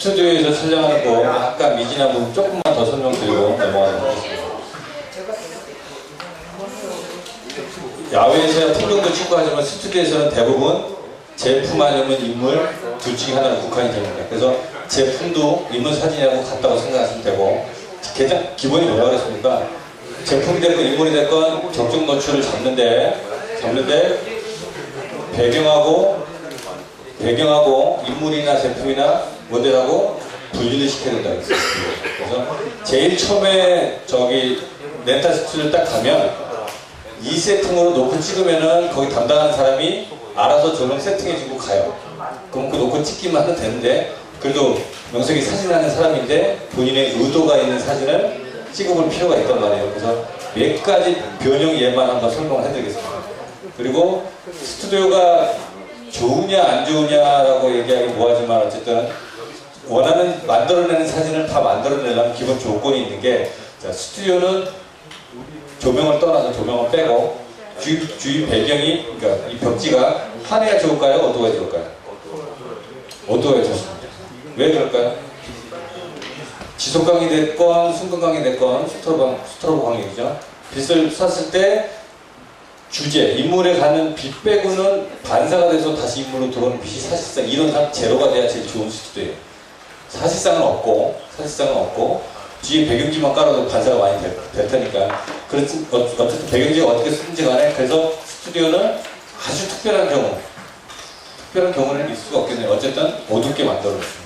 스튜디오에서 촬영하는 거 약간 미진한 부분 조금만 더 설명드리고 넘어가도록 하겠습니다. 야외에서야 풍경도 추구하지만 스튜디오에서는 대부분 제품 아니면 인물 둘 중에 하나로 국한이 됩니다. 그래서 제품도 인물 사진이라고 같다고 생각하시면 되고, 가장 기본이 뭐라고 그랬습니까? 제품이 됐건 인물이 됐건 적정 노출을 잡는데 배경하고 인물이나 제품이나 모델하고 분리를 시켜야 된다고 했어요. 그래서 제일 처음에 렌탈 스튜디오를 딱 가면 이 세팅으로 놓고 찍으면은 거기 담당하는 사람이 알아서 조명 세팅해주고 가요. 그럼 그 놓고 찍기만 하면 되는데, 그래도 명석이 사진하는 사람인데 본인의 의도가 있는 사진을 찍어볼 필요가 있단 말이에요. 그래서 몇 가지 변형 예만 한번 설명을 해드리겠습니다. 그리고 스튜디오가 좋으냐 안 좋으냐라고 얘기하기 뭐하지만 어쨌든 원하는 만들어내는 사진을 다 만들어내려면 기본 조건이 있는 게, 자, 스튜디오는 조명을 떠나서 조명을 빼고 주위 배경이, 그러니까 이 벽지가 환해야 좋을까요? 어두워야 좋을까요? 어두워야 좋습니다. 왜 그럴까요? 지속광이 됐건 순간광이 됐건 스트로보 광이죠. 빛을 쐈을 때 주제, 인물에 가는 빛 빼고는 반사가 돼서 다시 인물로 들어오는 빛이 사실상 이론상 제로가 돼야 제일 좋은 스튜디오예요. 사실상은 없고 뒤에 배경지만 깔아도 반사가 많이 될 테니까. 그렇지, 어쨌든 배경지가 어떻게 쓰는지 간에, 그래서 스튜디오는 아주 특별한 경우는 있을 수가 없겠네요. 어쨌든 어둡게 만들어 놓습니다.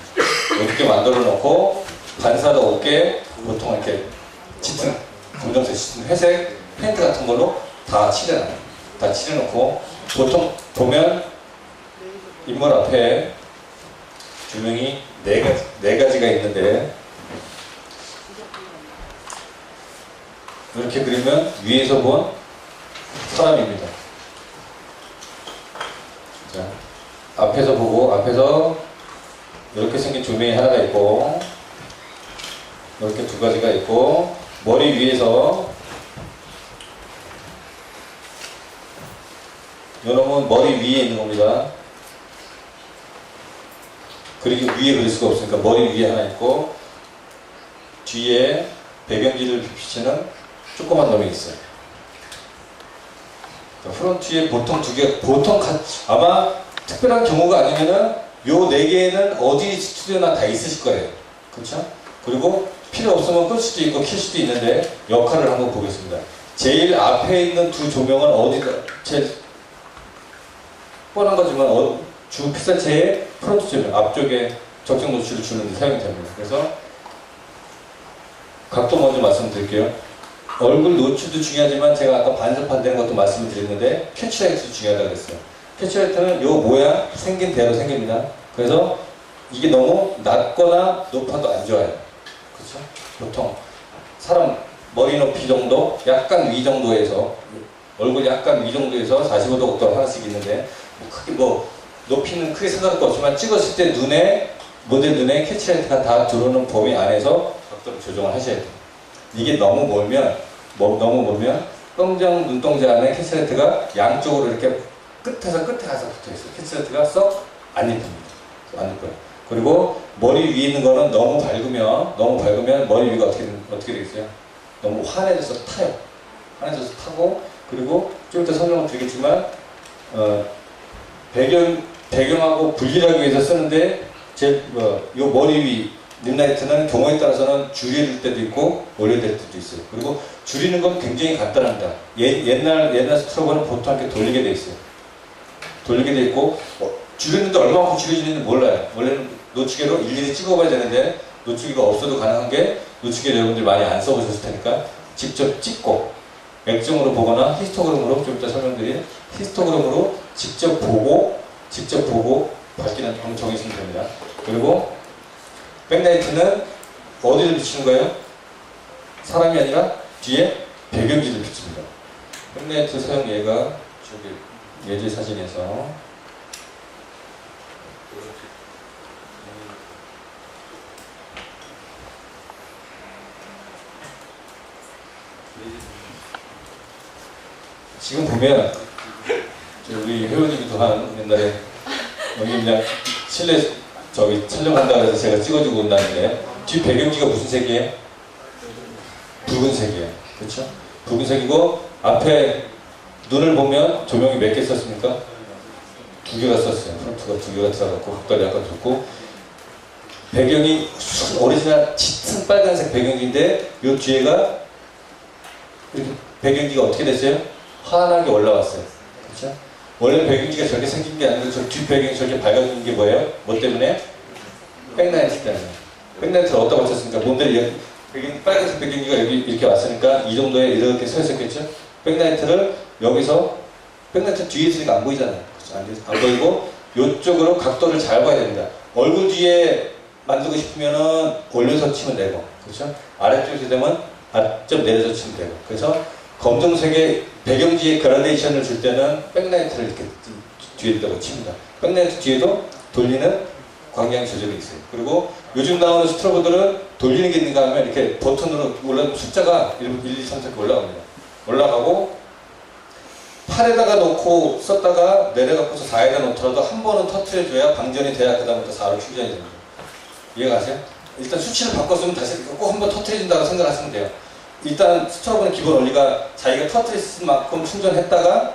어둡게 만들어 놓고 반사도 없게 보통 이렇게 짙은 검정색, 짙은 회색 페인트 같은 걸로 다 칠해놔요. 다 칠해놓고, 보통 보면 인물 앞에 조명이 네 가지가 있는데, 이렇게 그리면 위에서 본 사람입니다. 자, 앞에서 보고, 앞에서 이렇게 생긴 조명이 하나가 있고, 이렇게 두 가지가 있고, 머리 위에서, 이놈은 머리 위에 있는 겁니다. 그리고 위에 그릴 수가 없으니까 머리 위에 하나 있고, 뒤에 배경지를 비추는 조그만 놈이 있어요. 프론트에 보통 두 개, 아마 특별한 경우가 아니면은 요 네 개는 어디 스튜디오나 다 있으실 거예요. 그렇죠? 그리고 필요 없으면 끌 수도 있고 킬 수도 있는데, 역할을 한번 보겠습니다. 제일 앞에 있는 두 조명은 어디다, 제일 뻔한 거지만 주 픽셀체의 프론트 조명, 앞쪽에 적정 노출을 주는 데 사용이 됩니다. 그래서 각도 먼저 말씀드릴게요. 얼굴 노출도 중요하지만 제가 아까 반사판되는 것도 말씀을 드렸는데 캐치라이트도 중요하다고 했어요. 캐치라이트는 요 모양 생긴 대로 생깁니다. 그래서 이게 너무 낮거나 높아도 안 좋아요. 그렇죠? 보통 사람 머리 높이 정도, 약간 위 정도에서, 얼굴 약간 위 정도에서 45도 각도가 하나씩 있는데, 크게 높이는 크게 상관도 없지만 찍었을 때 모델 눈에 캐치라이트가 다 들어오는 범위 안에서 각도를 조정을 하셔야 돼요. 이게 너무 멀면 눈동자 안에 캐치라이트가 양쪽으로 이렇게 끝에서 끝에 가서 붙어 있어요. 캐치라이트가 썩 안 입힙니다. 안 입혀요. 그리고 머리 위에 있는 거는 너무 밝으면 머리 위가 어떻게 되겠어요? 너무 환해져서 타요. 환해져서 타고, 그리고 좀 이따 설명을 드리겠지만, 배경하고 분리하기 위해서 쓰는데, 요 머리 위 립라이트는 경우에 따라서는 줄일 때도 있고 올려될 때도 있어요. 그리고 줄이는 건 굉장히 간단합니다. 옛날 스트로보는 보통 이렇게 돌리게 돼 있어요. 돌리게 돼 있고, 줄이는데 얼마만큼 줄여지는지 몰라요. 원래는 노치개로 일일이 찍어봐야 되는데, 노치개가 없어도 가능한 게, 노치개 여러분들 많이 안 써보셨을 테니까 직접 찍고, 액정으로 보거나 히스토그램으로, 좀 이따 설명드린 히스토그램으로 직접 보고 밝기는 한번 정해주시면 됩니다. 그리고 백라이트는 어디를 비추는 거예요? 사람이 아니라 뒤에 배경지를 비춥니다. 백라이트 사용 예가 예제 사진에서 지금 보면 우리 회원님이 한 옛날에 여기 그냥 실내 저기 촬영한다고 해서 제가 찍어주고 온다는데 뒤 배경지가 무슨 색이에요? 붉은색이에요. 그렇죠? 붉은색이고 앞에 눈을 보면 조명이 몇 개 썼습니까? 2개가 썼어요. 프론트가 2개가 들어갔고 흑달이 약간 돋고 배경이 오리지널 짙은 빨간색 배경지인데 이 뒤에가 이렇게 배경지가 어떻게 됐어요? 환하게 올라왔어요. 그렇죠? 원래 배경지가 저렇게 생긴 게 아니고 저 뒷배경이 저렇게 밝아진 게 뭐예요? 뭐 때문에? 백라이트 때문에. 백라이트를 어디다 맞췄습니까? 몬델이 배경, 빨간색 배경지가 여기 이렇게 왔으니까 이 정도에 이렇게 서 있었겠죠? 백라이트를 여기서 백라이트 뒤에 있으니까 안 보이잖아요. 그렇죠? 안 보이고 이쪽으로 각도를 잘 봐야 됩니다. 얼굴 뒤에 만들고 싶으면은 올려서 치면 되고, 그렇죠? 아래쪽에서 되면 좀 내려서 치면 되고. 그래서 검정색의 배경지에 그라데이션을 줄 때는 백라이트를 이렇게 뒤에다가 칩니다. 백라이트 뒤에도 돌리는 광량 조절이 있어요. 그리고 요즘 나오는 스트로보들은 돌리는 게 있는가 하면 이렇게 버튼으로 올라가면 숫자가 1, 2, 3, 4 이렇게 올라갑니다. 올라가고 팔에다가 놓고 썼다가 내려갖고서 4에다 놓더라도 한 번은 터트려줘야 방전이 돼야 그 다음부터 4로 충전이 됩니다. 이해가세요? 일단 수치를 바꿨으면 다시 꼭 한 번 터트려준다고 생각하시면 돼요. 일단 스트로보는 기본 원리가 자기가 터트렸을 만큼 충전했다가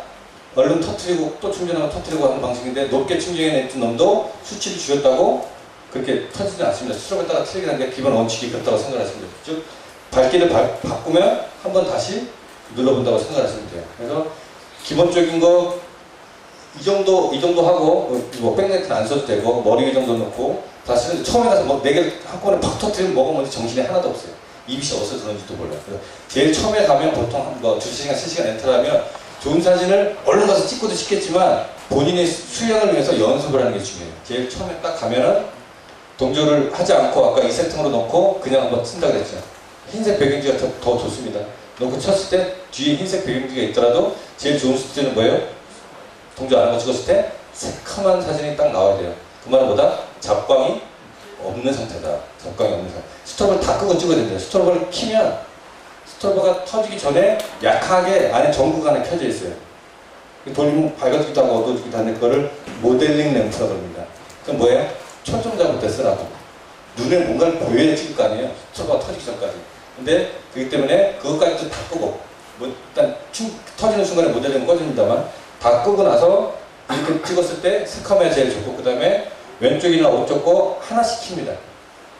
얼른 터트리고 또 충전하고 터트리고 하는 방식인데 높게 충전해냈던 놈도 수치를 줄였다고 그렇게 터지지 않습니다. 스트로보에 따라 틀리긴 한데 기본 원칙이 그렇다고 생각하시면 돼요. 즉 밝기를 바꾸면 한 번 다시 눌러본다고 생각하시면 돼요. 그래서 기본적인 거 이 정도 하고 뭐 백라이트는 안 써도 되고 머리 위 정도 넣고 다시는 처음에 가서 뭐 4개 한꺼번에 팍 터뜨리면 뭐가 뭔지 정신이 하나도 없어요. 입이 어디서 들었는지도 몰라요. 그래서 제일 처음에 가면 보통 한 2시간, 3시간 엔터하면 좋은 사진을 얼른 가서 찍고도 찍겠지만 본인의 수량을 위해서 연습을 하는 게 중요해요. 제일 처음에 딱 가면은 동조를 하지 않고 아까 이 세팅으로 넣고 그냥 한번 쓴다 그랬죠. 흰색 배경지가 더 좋습니다. 넣고 쳤을 때 뒤에 흰색 배경지가 있더라도 제일 좋은 스튜디오는 뭐예요? 동조 안 하고 찍었을 때 새카만 사진이 딱 나와야 돼요. 그 말은 뭐다? 잡광이 없는 상태다. 잡광이 없는 상태. 스토브를 다 끄고 찍어야 된대요. 스토브를 키면 스토브가 터지기 전에 약하게 안에 전구가 하나 켜져 있어요. 돌리면 밝아지기도 하고 어두워지기도 하는데 그거를 모델링 램프라고 합니다. 그건 뭐예요? 초점 잡을 때 쓰라고. 눈에 뭔가를 보여야 찍을 거 아니에요. 스토브가 터지기 전까지. 근데 그렇기 때문에 그것까지도 다 끄고 뭐 일단 터지는 순간에 모델링은 꺼집니다만 다 끄고 나서 이렇게 찍었을 때 새카매가 제일 좋고 그 다음에 왼쪽이나 오른쪽 거 하나씩 킵니다.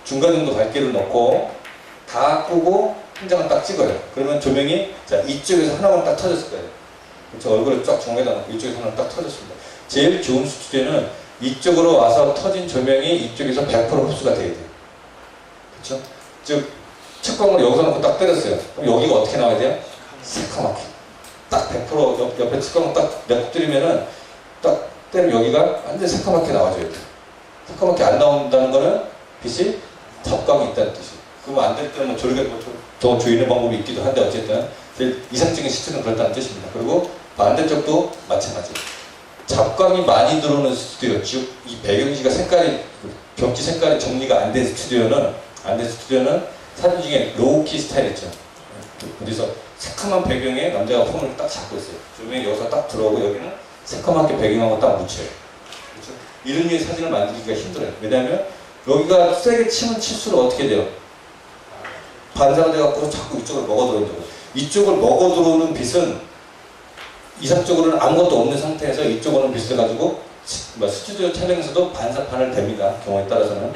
중간 정도 밝기를 넣고 다 끄고 한 장을 딱 찍어요. 그러면 조명이 자 이쪽에서 하나만 딱 터졌을 거예요. 그렇죠? 얼굴을 쫙 정면에다 놓고 이쪽에서 하나 딱 터졌습니다. 제일 좋은 스튜디오는 이쪽으로 와서 터진 조명이 이쪽에서 100% 흡수가 돼야 돼요. 그렇죠? 즉 측광을 여기서 놓고 딱 때렸어요. 그럼 여기가 어떻게 나와야 돼요? 새카맣게. 딱 100% 옆에 측광을 딱 내고 때리면은 딱 때리면 여기가 완전 새카맣게 나와줘야 돼요. 새카맣게 안 나온다는 거는 빛이 잡광이 있다는 뜻이에요. 그러면 안 될 때는 뭐 저렇게 더 조이는 방법이 있기도 한데 어쨌든 제일 이상적인 시트는 그렇다는 뜻입니다. 그리고 반대쪽도 마찬가지예요. 잡광이 많이 들어오는 스튜디오, 즉 이 배경지가 색깔이 벽지 색깔이 정리가 안 된 스튜디오는 사진 중에 로우키 스타일 있죠. 그래서 새카만 배경에 남자가 폰을 딱 잡고 있어요. 조명이 여기서 딱 들어오고 여기는 새카맣게 배경하고 딱 묻혀요. 그렇죠? 이런 류의 사진을 만들기가 힘들어요. 왜냐하면 여기가 세게 치면 칠수록 어떻게 돼요? 반사가 돼갖고 자꾸 이쪽을 먹어들어온다고. 이쪽을 먹어들어오는 빛은 이상적으로는 아무것도 없는 상태에서 이쪽으로는 빛을 가지고 스튜디오 촬영에서도 반사판을 댑니다. 경우에 따라서는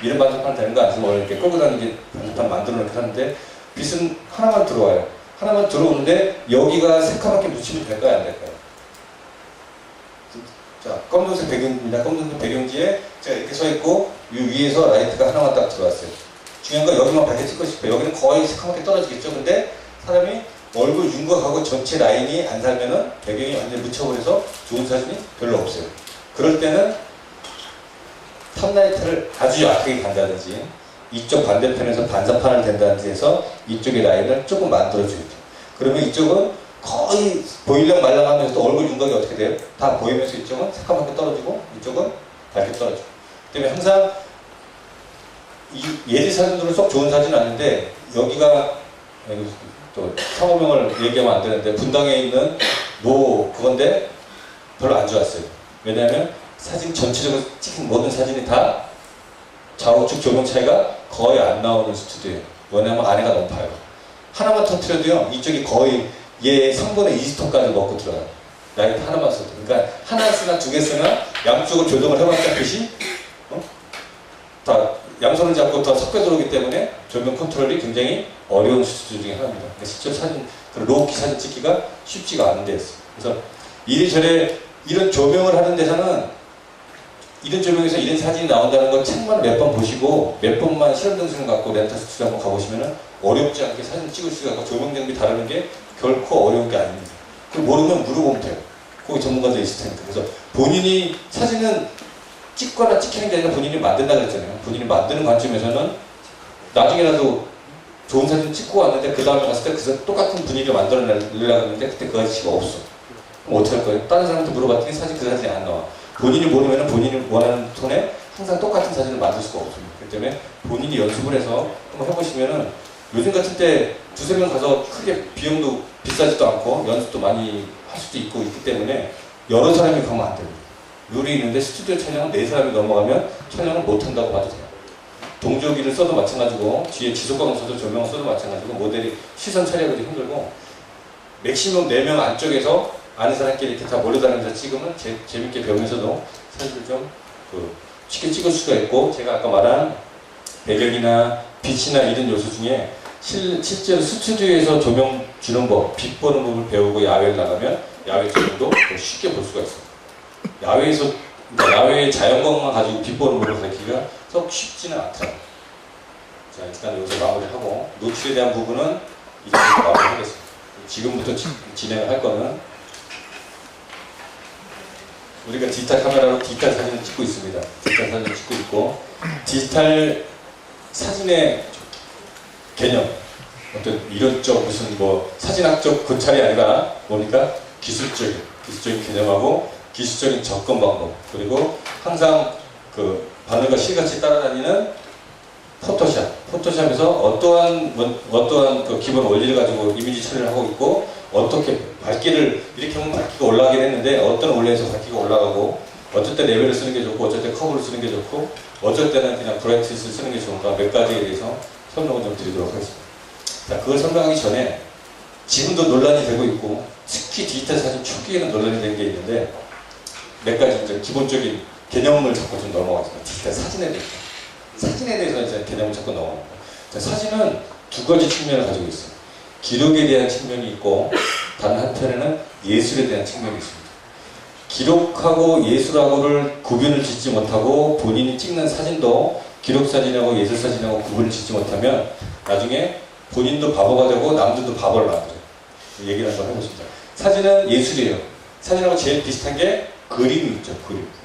이런 반사판을 대는 거 아니면 원래 이렇게 끌고 다니는 반사판 만들어 놓게 하는데 빛은 하나만 들어와요. 하나만 들어오는데 여기가 새카맣게 묻히면 될까요? 안 될까요? 자, 검정색 배경입니다. 검정색 배경지에 제가 이렇게 서 있고 이 위에서 라이트가 하나만 딱 들어왔어요. 중요한 건 여기만 밝게 찍고 싶어요. 여기는 거의 새카맣게 떨어지겠죠. 근데 사람이 얼굴 윤곽하고 전체 라인이 안 살면은 배경이 완전히 묻혀버려서 좋은 사진이 별로 없어요. 그럴 때는 탑라이트를 아주 약하게 간다든지 이쪽 반대편에서 반사판을 댄다든지 해서 이쪽의 라인을 조금 만들어줘야 돼요. 그러면 이쪽은 거의 보일랑 말랑하면서도 얼굴 윤곽이 어떻게 돼요? 다 보이면서 이쪽은 새카맣게 떨어지고 이쪽은 밝게 떨어지고. 때문에 항상 이 예지 사진들은 썩 좋은 사진은 아닌데 여기가 또 상호명을 얘기하면 안 되는데 분당에 있는 그건데 별로 안 좋았어요. 왜냐하면 사진 전체적으로 찍힌 모든 사진이 다 좌우측 조명 차이가 거의 안 나오는 스튜디오예요. 왜냐하면 안에가 높아요. 하나만 터트려도요, 이쪽이 거의 얘 3분의 2스톤까지 먹고 들어가요. 라이트 하나만 써도. 그러니까 하나 쓰나 두 개 쓰나 양쪽을 조정을 해봤자 뜻이 다 양손을 잡고 더 섞여 들어오기 때문에 조명 컨트롤이 굉장히 어려운 스튜디오 중에 하나입니다. 그러니까 실제 사진, 로우키 사진 찍기가 쉽지가 않은 데였어요. 그래서 이리저리 이런 조명을 하는 데서는 이런 조명에서 이런 사진이 나온다는 걸 책만 몇 번 보시고 몇 번만 실험등승을 갖고 렌탈 스튜디오 한번 가보시면 어렵지 않게 사진 찍을 수가 있고 조명 장비 다루는 게 결코 어려운 게 아닙니다. 그걸 모르면 물어보면 돼요. 거기 전문가들 있을 테니까. 그래서 본인이 사진은 찍거나 찍히는 게 아니라 본인이 만든다 그랬잖아요. 본인이 만드는 관점에서는 나중에라도 좋은 사진 찍고 왔는데 그 다음에 갔을 때 그 똑같은 분위기를 만들어내려고 했는데 그때 그 아저씨가 없어. 그럼 어떻게 할 거예요? 다른 사람한테 물어봤더니 그 사진이 안 나와. 본인이 모르면 본인이 원하는 톤에 항상 똑같은 사진을 만들 수가 없습니다. 그렇기 때문에 본인이 연습을 해서 한번 해보시면은 요즘 같은 때 두세 명 가서 크게 비용도 비싸지도 않고 연습도 많이 할 수도 있고 있기 때문에 여러 사람이 가면 안 됩니다. 룰이 있는데 스튜디오 촬영은 4사람이 넘어가면 촬영을 못한다고 봐도 돼요. 동조기를 써도 마찬가지고 뒤에 지속광을 써도 조명을 써도 마찬가지고 모델이 시선 처리하기도 힘들고 맥시멈 4명 안쪽에서 아는 사람끼리 이렇게 다 몰려다니면서 찍으면 재밌게 배우면서도 사진을 좀 쉽게 찍을 수가 있고 제가 아까 말한 배경이나 빛이나 이런 요소 중에 실제로 스튜디오에서 조명 주는 법, 빛 보는 법을 배우고 야외를 나가면 야외 조명도 쉽게 볼 수가 있어요. 야외에서 그러니까 야외의 자연광만 가지고 빛 보는 법을 가르치기가 썩 쉽지는 않더라고요. 자, 일단 여기서 마무리하고 노출에 대한 부분은 이 정도로 마무리하겠습니다. 지금부터 진행을 할 거는 우리가 디지털 카메라로 디지털 사진을 찍고 있습니다. 디지털 사진을 찍고 있고 디지털 사진의 개념 어떤 이론적 무슨 뭐 사진학적 고찰이 아니라 뭡니까? 기술적인 개념하고 기술적인 접근 방법 그리고 항상 그 바늘과 실같이 따라다니는 포토샵에서 어떠한 그 기본 원리를 가지고 이미지 처리를 하고 있고 어떻게 밝기를 이렇게 하면 밝기가 올라가긴 했는데 어떤 원리에서 밝기가 올라가고 어쩔 때 레벨을 쓰는 게 좋고 어쩔 때 커브를 쓰는 게 좋고 어쩔 때는 그냥 브라이트를 쓰는 게 좋은가 몇 가지에 대해서 설명을 좀 드리도록 하겠습니다. 자, 그걸 설명하기 전에 지금도 논란이 되고 있고 특히 디지털 사진 초기에는 논란이 된 게 있는데 몇 가지 이제 기본적인 개념을 자꾸 좀 넘어가겠습니다. 디지털 사진에 대해서 이제 개념을 자꾸 넘어갑니다. 자, 사진은 두 가지 측면을 가지고 있어요. 기록에 대한 측면이 있고 다른 한편에는 예술에 대한 측면이 있습니다. 기록하고 예술하고를 구분을 짓지 못하고 본인이 찍는 사진도 기록사진하고 예술사진하고 구분을 짓지 못하면 나중에 본인도 바보가 되고 남들도 바보를 만들어요. 얘기를 한번 해보십시다. 사진은 예술이에요. 사진하고 제일 비슷한 게 그림이 있죠.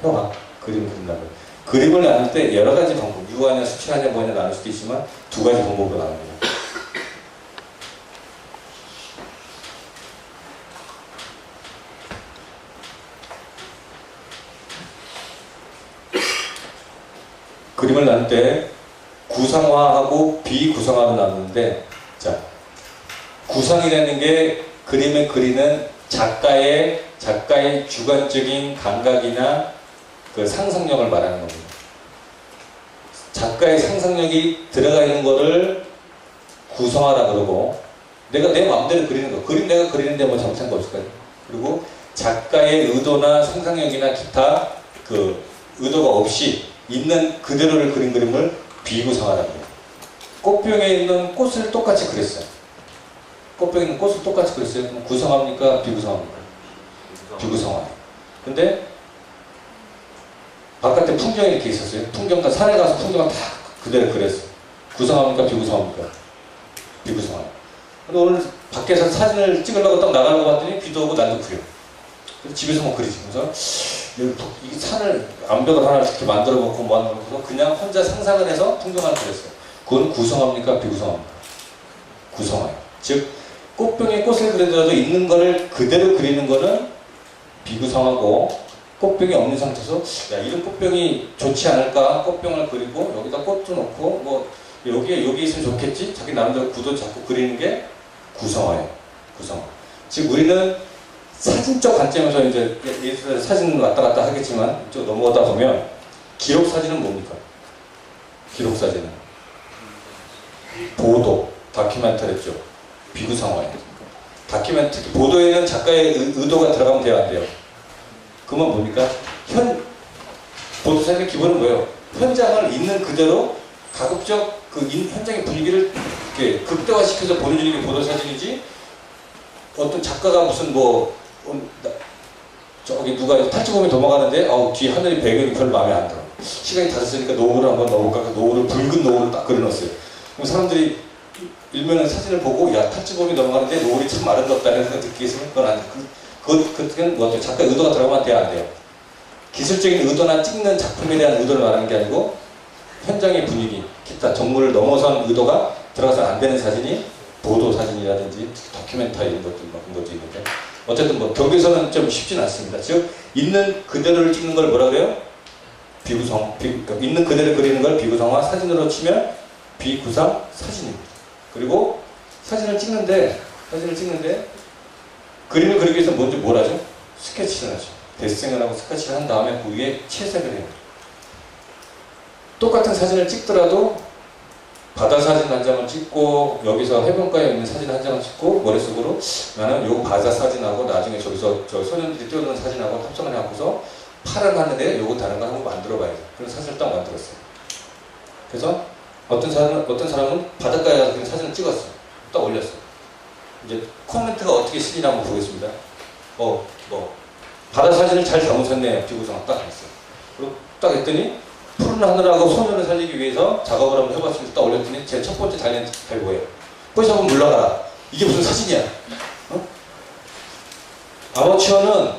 형아, 그림 그린다고. 그림을 나눌 때 여러 가지 방법, 유화냐, 수채화냐, 뭐냐 나눌 수도 있지만 두 가지 방법으로 나눕니다. 그림을 나눌 때 구상화하고 비구상화로 나누는데, 자, 구상이라는 게 그림을 그리는 작가의 주관적인 감각이나 그 상상력을 말하는 겁니다. 작가의 상상력이 들어가 있는 거를 구성하라 그러고 내가 내 마음대로 그리는 거, 그림 내가 그리는데 뭐 잘못한 거 없을까요? 그리고 작가의 의도나 상상력이나 기타 그 의도가 없이 있는 그대로를 그린 그림을 비구성하라고 해요. 꽃병에 있는 꽃을 똑같이 그렸어요. 꽃병에 있는 꽃을 똑같이 그렸어요. 그럼 구성합니까? 비구성합니까? 비구성화예요. 근데 바깥에 풍경이 이렇게 있었어요. 풍경과 산에 가서 풍경을 다 그대로 그렸어요. 구성합니까? 비구성합니까? 비구성화예요. 근데 오늘 밖에서 사진을 찍으려고 딱 나가는 거 봤더니 비도 오고 날도 구려. 그래서 집에서만 그리지. 그래서 이 산을 암벽을 하나 이렇게 만들어 놓고 만들어 놓고 그냥 혼자 상상을 해서 풍경을 그렸어요. 그건 구성합니까? 비구성합니까? 구성화예요. 즉 꽃병에 꽃을 그리더라도 있는 거를 그대로 그리는 거는 비구성하고 꽃병이 없는 상태에서 야 이런 꽃병이 좋지 않을까 꽃병을 그리고 여기다 꽃도 넣고 뭐 여기 있으면 좋겠지 자기 나름대로 구도 잡고 그리는 게 구성화예요. 구성화. 즉 우리는 사진적 관점에서 이제 사진을 왔다 갔다 하겠지만 좀 넘어가다 보면 기록 사진은 뭡니까? 기록사진은. 보도, 다큐멘터리 쪽, 비구상화에. 다큐멘터리, 보도에는 작가의 의도가 들어가면 돼요, 안 돼요? 그건 뭡니까? 보도사진의 기본은 뭐예요? 현장을 있는 그대로 가급적 그 현장의 분위기를 극대화시켜서 보여주는 게 보도사진이지, 어떤 작가가 무슨 저기 누가 탈주범이 도망가는데 뒤에 하늘이 배경이 별로 마음에 안 들어. 시간이 다 됐으니까 노을을 한번 넣어볼까? 노을을 붉은 노을을 딱 그려놨어요. 그럼 사람들이 일면의 사진을 보고 야 탈주범이 넘어가는데 노을이 참 아름답다는 생각 듣기 위해서는 그건 안 돼. 그건 뭐 작가 의도가 들어가면 돼야 안 돼요. 기술적인 의도나 찍는 작품에 대한 의도를 말하는 게 아니고 현장의 분위기, 기타 정보를 넘어선 의도가 들어가서 안 되는 사진이 보도 사진이라든지 다큐멘터리 이런 것도 있는데 어쨌든 경계선은 좀 쉽진 않습니다. 즉 있는 그대로를 찍는 걸 뭐라 그래요? 그러니까 있는 그대로 그리는 걸 비구성화, 사진으로 치면 비구상 사진입니다. 그리고 사진을 찍는데 그림을 그리기 위해서 먼저 뭘 하죠? 스케치를 하죠. 데스생을 하고 스케치를 한 다음에 그 위에 채색을 해요. 똑같은 사진을 찍더라도 바다 사진 한 장을 찍고 여기서 해변가에 있는 사진 한 장을 찍고 머릿속으로 나는 요 바다 사진하고 나중에 저기서 저 소년들이 뛰어드는 사진하고 합성을 해갖고서 파란 하늘에 요거 다른 거 한번 만들어봐야죠. 그런 사진을 딱 만들었어요. 그래서 어떤 사람은 바닷가에 가서 그런 사진을 찍었어요. 딱 올렸어요. 이제 코멘트가 어떻게 실리나 한번 보겠습니다. 바다 사진을 잘 담으셨네요. 비구성 딱 했어요. 그리고 딱 했더니 푸른 하늘하고 소년을 살리기 위해서 작업을 한번 해봤습니다. 딱 올렸더니 제 첫 번째 달린 달 뭐예요? 거기서 한번 물러가라. 이게 무슨 사진이야? 아마추어는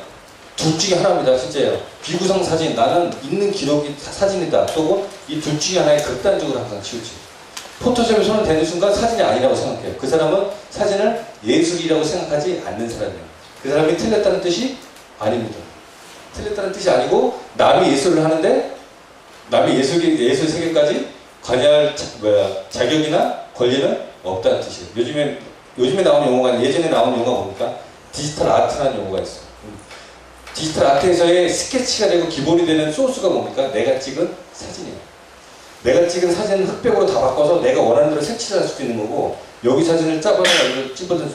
둘 중에 하나입니다. 진짜예요. 비구성 사진, 나는 있는 기록이 사진이다. 또고 이 둘 중에 하나에 극단적으로 항상 치우치. 포토샵에 손을 대는 순간 사진이 아니라고 생각해요. 그 사람은 사진을 예술이라고 생각하지 않는 사람이에요. 그 사람이 틀렸다는 뜻이 아닙니다. 틀렸다는 뜻이 아니고 남이 예술을 하는데 남이 예술 세계까지 관여할 자격이나 권리는 없다는 뜻이에요. 요즘에 나오는 용어가 예전에 나오는 용어가 뭡니까? 디지털 아트라는 용어가 있어요. 디지털 아트에서의 스케치가 되고 기본이 되는 소스가 뭡니까? 내가 찍은 사진이에요. 내가 찍은 사진은 흑백으로 다 바꿔서 내가 원하는 대로 색칠을 할 수도 있는 거고 여기 사진을 짜거나 찝어서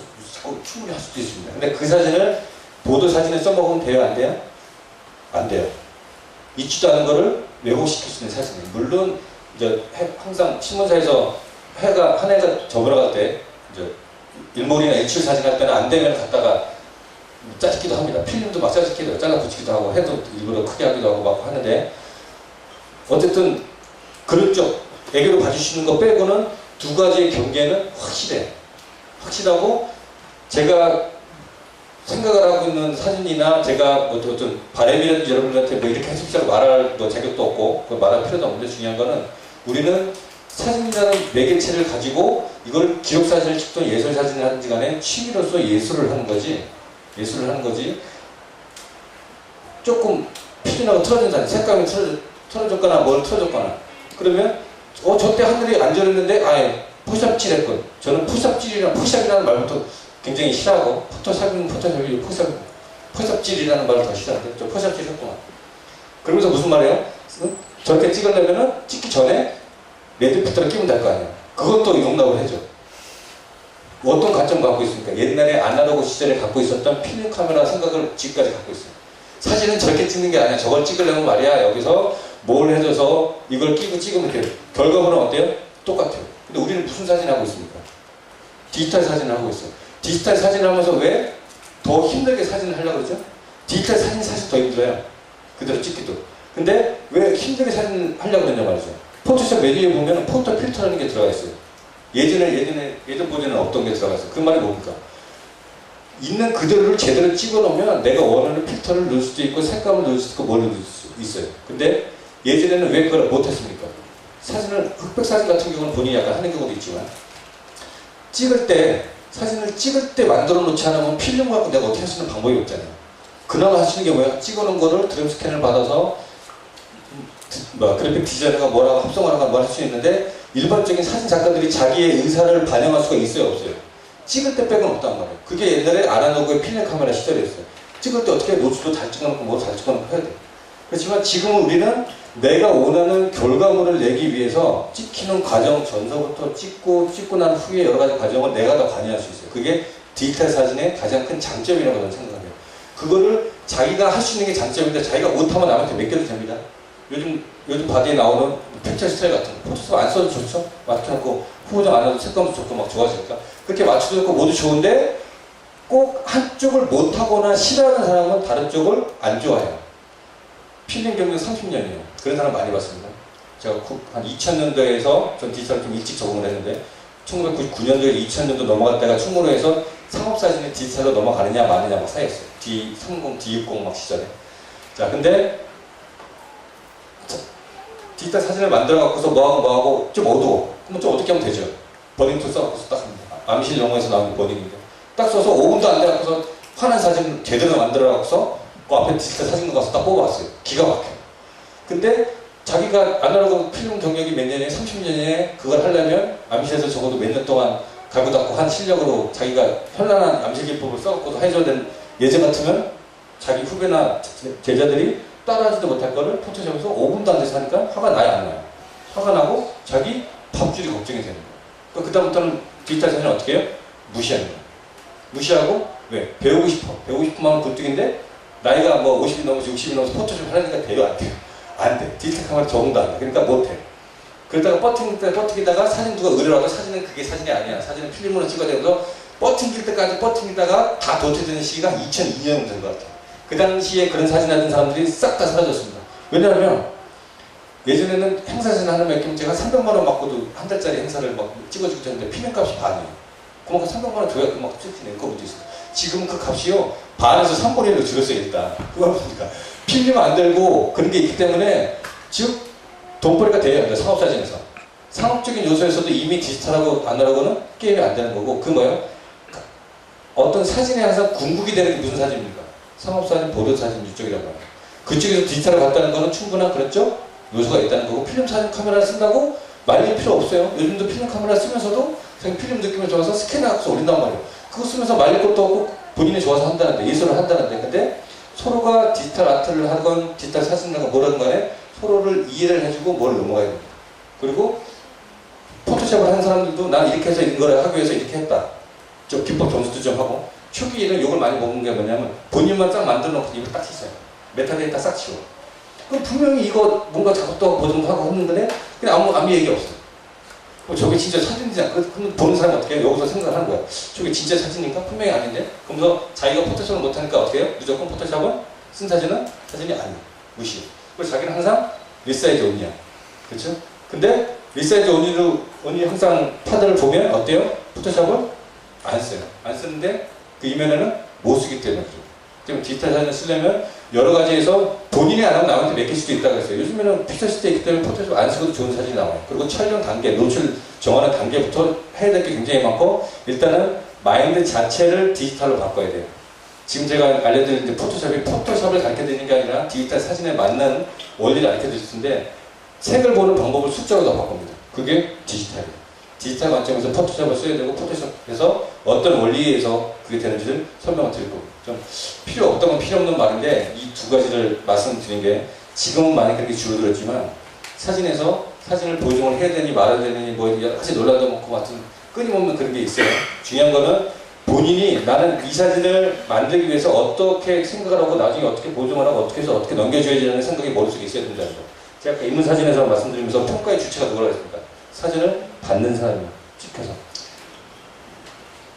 충분히 할 수도 있습니다. 근데 그 사진을 보도 사진에 써먹으면 돼요? 안 돼요? 안 돼요. 있지도 않은 거를 왜곡시킬 수 있는 사진이에요. 물론 이제 항상 신문사에서 한 해가 저물어갈 때 이제 일몰이나 일출 사진 할 때는 안 되면 갖다가 짜집기도 합니다. 필름도 막 짜집기도 잘라 붙이기도 하고 해도 일부러 크게 하기도 하고 막 하는데 어쨌든 그런 쪽 애교로 봐주시는 거 빼고는 두 가지의 경계는 확실하고 제가 생각을 하고 있는 사진이나 제가 어떤 바램이라든지 여러분들한테 이렇게 해석자로 말할 자격도 없고 그걸 말할 필요도 없는데 중요한 거는 우리는 사진이라는 매개체를 가지고 이걸 기록사진을 찍든 예술사진을 하든지 간에 취미로서 예술을 하는 거지 조금 피준하고 틀어진 사진, 색감이 틀어졌거나 뭘 틀어졌거나 그러면 저때 하늘이 안 저렸는데 포샵질 했군. 저는 포샵이라는 말부터 굉장히 싫어하고 포토샵이고 포샵질이라는 말을 더 싫어하는데 저 포샵질 했구나. 그러면서 무슨 말이에요? 저렇게 찍으려면은 찍기 전에 레드 필터를 끼면 될 거 아니에요. 그것도 용납을 해줘. 어떤 관점 갖고 있습니까? 옛날에 아날로그 시절에 갖고 있었던 필름 카메라 생각을 지금까지 갖고 있어요. 사진은 저렇게 찍는 게 아니야. 저걸 찍으려면 말이야. 여기서 뭘 해줘서 이걸 끼고 찍으면 돼요. 결과물은 어때요? 똑같아요. 근데 우리는 무슨 사진을 하고 있습니까? 디지털 사진을 하고 있어요. 디지털 사진을 하면서 왜 더 힘들게 사진을 하려고 그러죠? 디지털 사진이 사실 더 힘들어요. 그대로 찍기도. 근데 왜 힘들게 사진을 하려고 그러냐 말이죠. 포토샵 메뉴에 보면 포토 필터라는 게 들어가 있어요. 예전 버전에는 없던 게 들어가 있어요. 그 말이 뭡니까? 있는 그대로를 제대로 찍어 놓으면 내가 원하는 필터를 넣을 수도 있고 색감을 넣을 수도 있고 뭘 넣을 수 있어요. 근데 예전에는 왜 그걸 못했습니까? 흑백 사진 같은 경우는 본인이 약간 하는 경우도 있지만 사진을 찍을 때 만들어 놓지 않으면 필름 갖고 내가 어떻게 할 수 있는 방법이 없잖아요. 그나마 하시는 게 뭐야? 찍어 놓은 거를 드럼 스캔을 받아서 그래픽 디자이너가 뭐라고 합성을 하거나 뭐 할 수 있는데 일반적인 사진 작가들이 자기의 의사를 반영할 수가 있어요? 없어요? 찍을 때 빼고는 없단 말이에요. 그게 옛날에 아날로그의 필름 카메라 시절이었어요. 찍을 때 어떻게 노출도 잘 찍어놓고 뭐 잘 찍어놓고 해야 돼. 그렇지만 지금은 우리는 내가 원하는 결과물을 내기 위해서 찍히는 과정 전서부터 찍고 난 후에 여러 가지 과정을 내가 더 관여할 수 있어요. 그게 디지털 사진의 가장 큰 장점이라고 저는 생각해요. 그거를 자기가 할 수 있는 게 장점인데 자기가 못하면 남한테 맡겨도 됩니다. 요즘 바디에 나오는 캡처 스타일 같은 거 포토샵 안 써도 좋죠? 맞춰놓고 후보정 안 해도 색감도 좋고 막 좋아지니까 그렇게 맞춰놓고 모두 좋은데 꼭 한쪽을 못하거나 싫어하는 사람은 다른 쪽을 안 좋아해요. 필름 경력 30년이에요. 그런 사람 많이 봤습니다. 제가 한 2000년도에서 전 디지털을 좀 일찍 적응을 했는데 1999년도에 2000년도 넘어갈 때가 충분히 해서 상업사진이 디지털로 넘어가느냐 마느냐 막 사이였어요. D30, D60 막 시절에. 자, 근데 디지털 사진을 만들어 갖고서 뭐하고 좀 어두워. 그럼 좀 어떻게 하면 되죠? 버닝툴 써갖고서 딱 합니다. 암실 영화에서 나오는 버닝인데 딱 써서 5분도 안 돼갖고서 환한 사진 제대로 만들어 갖고서 그 앞에 디지털 사진관 가서 딱 뽑아왔어요. 기가 막혀요. 근데 자기가 아날로그 필름 경력이 몇 년에 30년에 그걸 하려면 암실에서 적어도 몇 년 동안 갈고 닦고 한 실력으로 자기가 현란한 암실 기법을 써갖고도 해줘야 되는 예전 같으면 자기 후배나 제자들이 따라하지도 못할 거를 포토샵에서 5분도 안 돼서 하니까 화가 나야 안 나요. 화가 나고 자기 밥줄이 걱정이 되는 거예요. 그다음부터는 디지털 사진을 어떻게 해요? 무시하는 거예요. 무시하고 왜? 배우고 싶어. 배우고 싶으면 하면 굴뚝인데 나이가 뭐 50이 넘어서 60이 넘어서 포토샵 하려니까 돼요? 안 돼요? 안 돼. 디지털 카메라 적응도 안 돼. 그러니까 못 해. 그러다가 버팅기다가 사진 누가 의뢰하고 사진은 그게 사진이 아니야. 사진은 필름으로 찍어야 되고서 버팅길 때까지 버팅기다가 다 도태되는 시기가 2002년 된 것 같아요. 그 당시에 그런 사진 하던 사람들이 싹 다 사라졌습니다. 왜냐하면 예전에는 행사사진 하나 맡기면 제가 300만 원 받고도 한 달짜리 행사를 막 찍어주고 했는데 필름값이 반이에요. 그만큼 300만 원 줘야 그만큼 찍히 낼 거부터 있어요. 지금은 그 값이요 반에서 3분의 1로 줄였어요. 일단 그걸 보니까 필름 안 들고 그런 게 있기 때문에 즉 돈벌이가 돼야 합니다. 상업사진에서 상업적인 요소에서도 이미 디지털하고 아날로그는 게임이 안 되는 거고 그 뭐예요? 어떤 사진에 항상 궁극이 되는 게 무슨 사진입니까? 상업사진, 보도사진 이쪽이라고 합니다. 그쪽에서 디지털을 갔다는 거는 충분한 그렇죠? 요소가 있다는 거고 필름 사진 카메라를 쓴다고 말릴 필요 없어요. 요즘도 필름 카메라 쓰면서도 자기 필름 느낌을 좋아서 스캔하고서 올린단 말이에요. 그거 쓰면서 말릴 것도 없고 본인이 좋아서 한다는데 예술을 한다는데 근데 서로가 디지털 아트를 하건 디지털 사진을 하건 뭐라든 간에 서로를 이해를 해주고 뭘 넘어가야 됩니다. 그리고 포토샵을 하는 사람들도 난 이렇게 해서 이걸 하기 위해서 이렇게 했다. 좀 기법 점수도 좀 하고 초기에는 욕을 많이 먹는 게 뭐냐면 본인만 딱 만들어 놓고 입을 딱 씻어요. 메타데이터 싹 치워. 그럼 분명히 이거 뭔가 작업도 하고 보정도 하고 했는데 그냥 아무 얘기 없어. 저게 진짜 사진이지 않고 그럼 보는 사람은 어떻게 해요? 여기서 생각을 하는 거야. 저게 진짜 사진인가? 분명히 아닌데? 그러면서 자기가 포토샵을 못하니까 어떻게 해요? 무조건 포토샵은 쓴 사진은 사진이 아니야. 무시. 그래서 자기는 항상 리사이즈 온이야. 그렇죠? 근데 리사이즈 온이 항상 파들을 보면 어때요? 포토샵을 안 써요. 안 쓰는데 그 이면에는 못 쓰기 때문에 그렇죠. 디지털 사진을 쓰려면 여러 가지에서 본인이 안 하면 남한테 맡길 수도 있다고 했어요. 요즘에는 피처 시대에 있기 때문에 포토샵 안 쓰고도 좋은 사진이 나와요. 그리고 촬영 단계, 노출 정하는 단계부터 해야 될 게 굉장히 많고 일단은 마인드 자체를 디지털로 바꿔야 돼요. 지금 제가 알려드린 이제 포토샵을 가르쳐드리는 게 아니라 디지털 사진에 맞는 원리를 가르쳐드릴 텐데 색을 보는 방법을 숫자로 다 바꿉니다. 그게 디지털이에요. 디지털 관점에서 포토샵을 써야 되고 포토샵에서 어떤 원리에서 그게 되는지를 설명을 드릴 거고 좀 필요 없다면 필요 없는 말인데 이 두 가지를 말씀드린 게 지금은 많이 그렇게 줄어들었지만 사진에서 사진을 보정을 해야 되니 말아야 되니 뭐 여러 가지 논란도 많고 같은 끊임없는 그런 게 있어요. 중요한 거는 본인이 나는 이 사진을 만들기 위해서 어떻게 생각을 하고 나중에 어떻게 보정을 하고 어떻게 해서 어떻게 넘겨줘야 되는 생각이 머릿속에 있어야 된다는 거. 제가 아까 인문 사진에서 말씀드리면서 평가의 주체가 누구라고 했습니까? 사진을 받는 사람이에요. 찍혀서.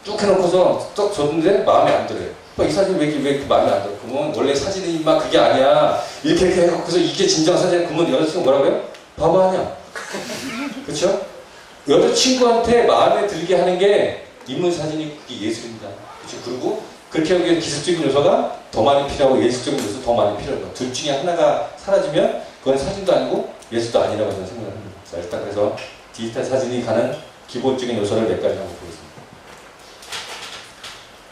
쭉 해놓고서 떡 줬는데 마음에 안 들어요. 이 사진 왜 이렇게 마음에 안 들어? 그러면 원래 사진이 막 그게 아니야. 이렇게 해갖고서 이게 진정 사진이야. 그러면 여자친구 뭐라고 해요? 바보 아니야. 그렇죠? 여자친구한테 마음에 들게 하는 게 인문 사진이 그게 예술입니다. 그렇죠? 그리고 그렇게 하기 위해 기술적인 요소가 더 많이 필요하고 예술적인 요소 더 많이 필요해요. 둘 중에 하나가 사라지면 그건 사진도 아니고 예술도 아니라고 저는 생각을 합니다. 자, 일단 그래서 디지털 사진이 가는 기본적인 요소를 몇 가지 한번 보겠습니다.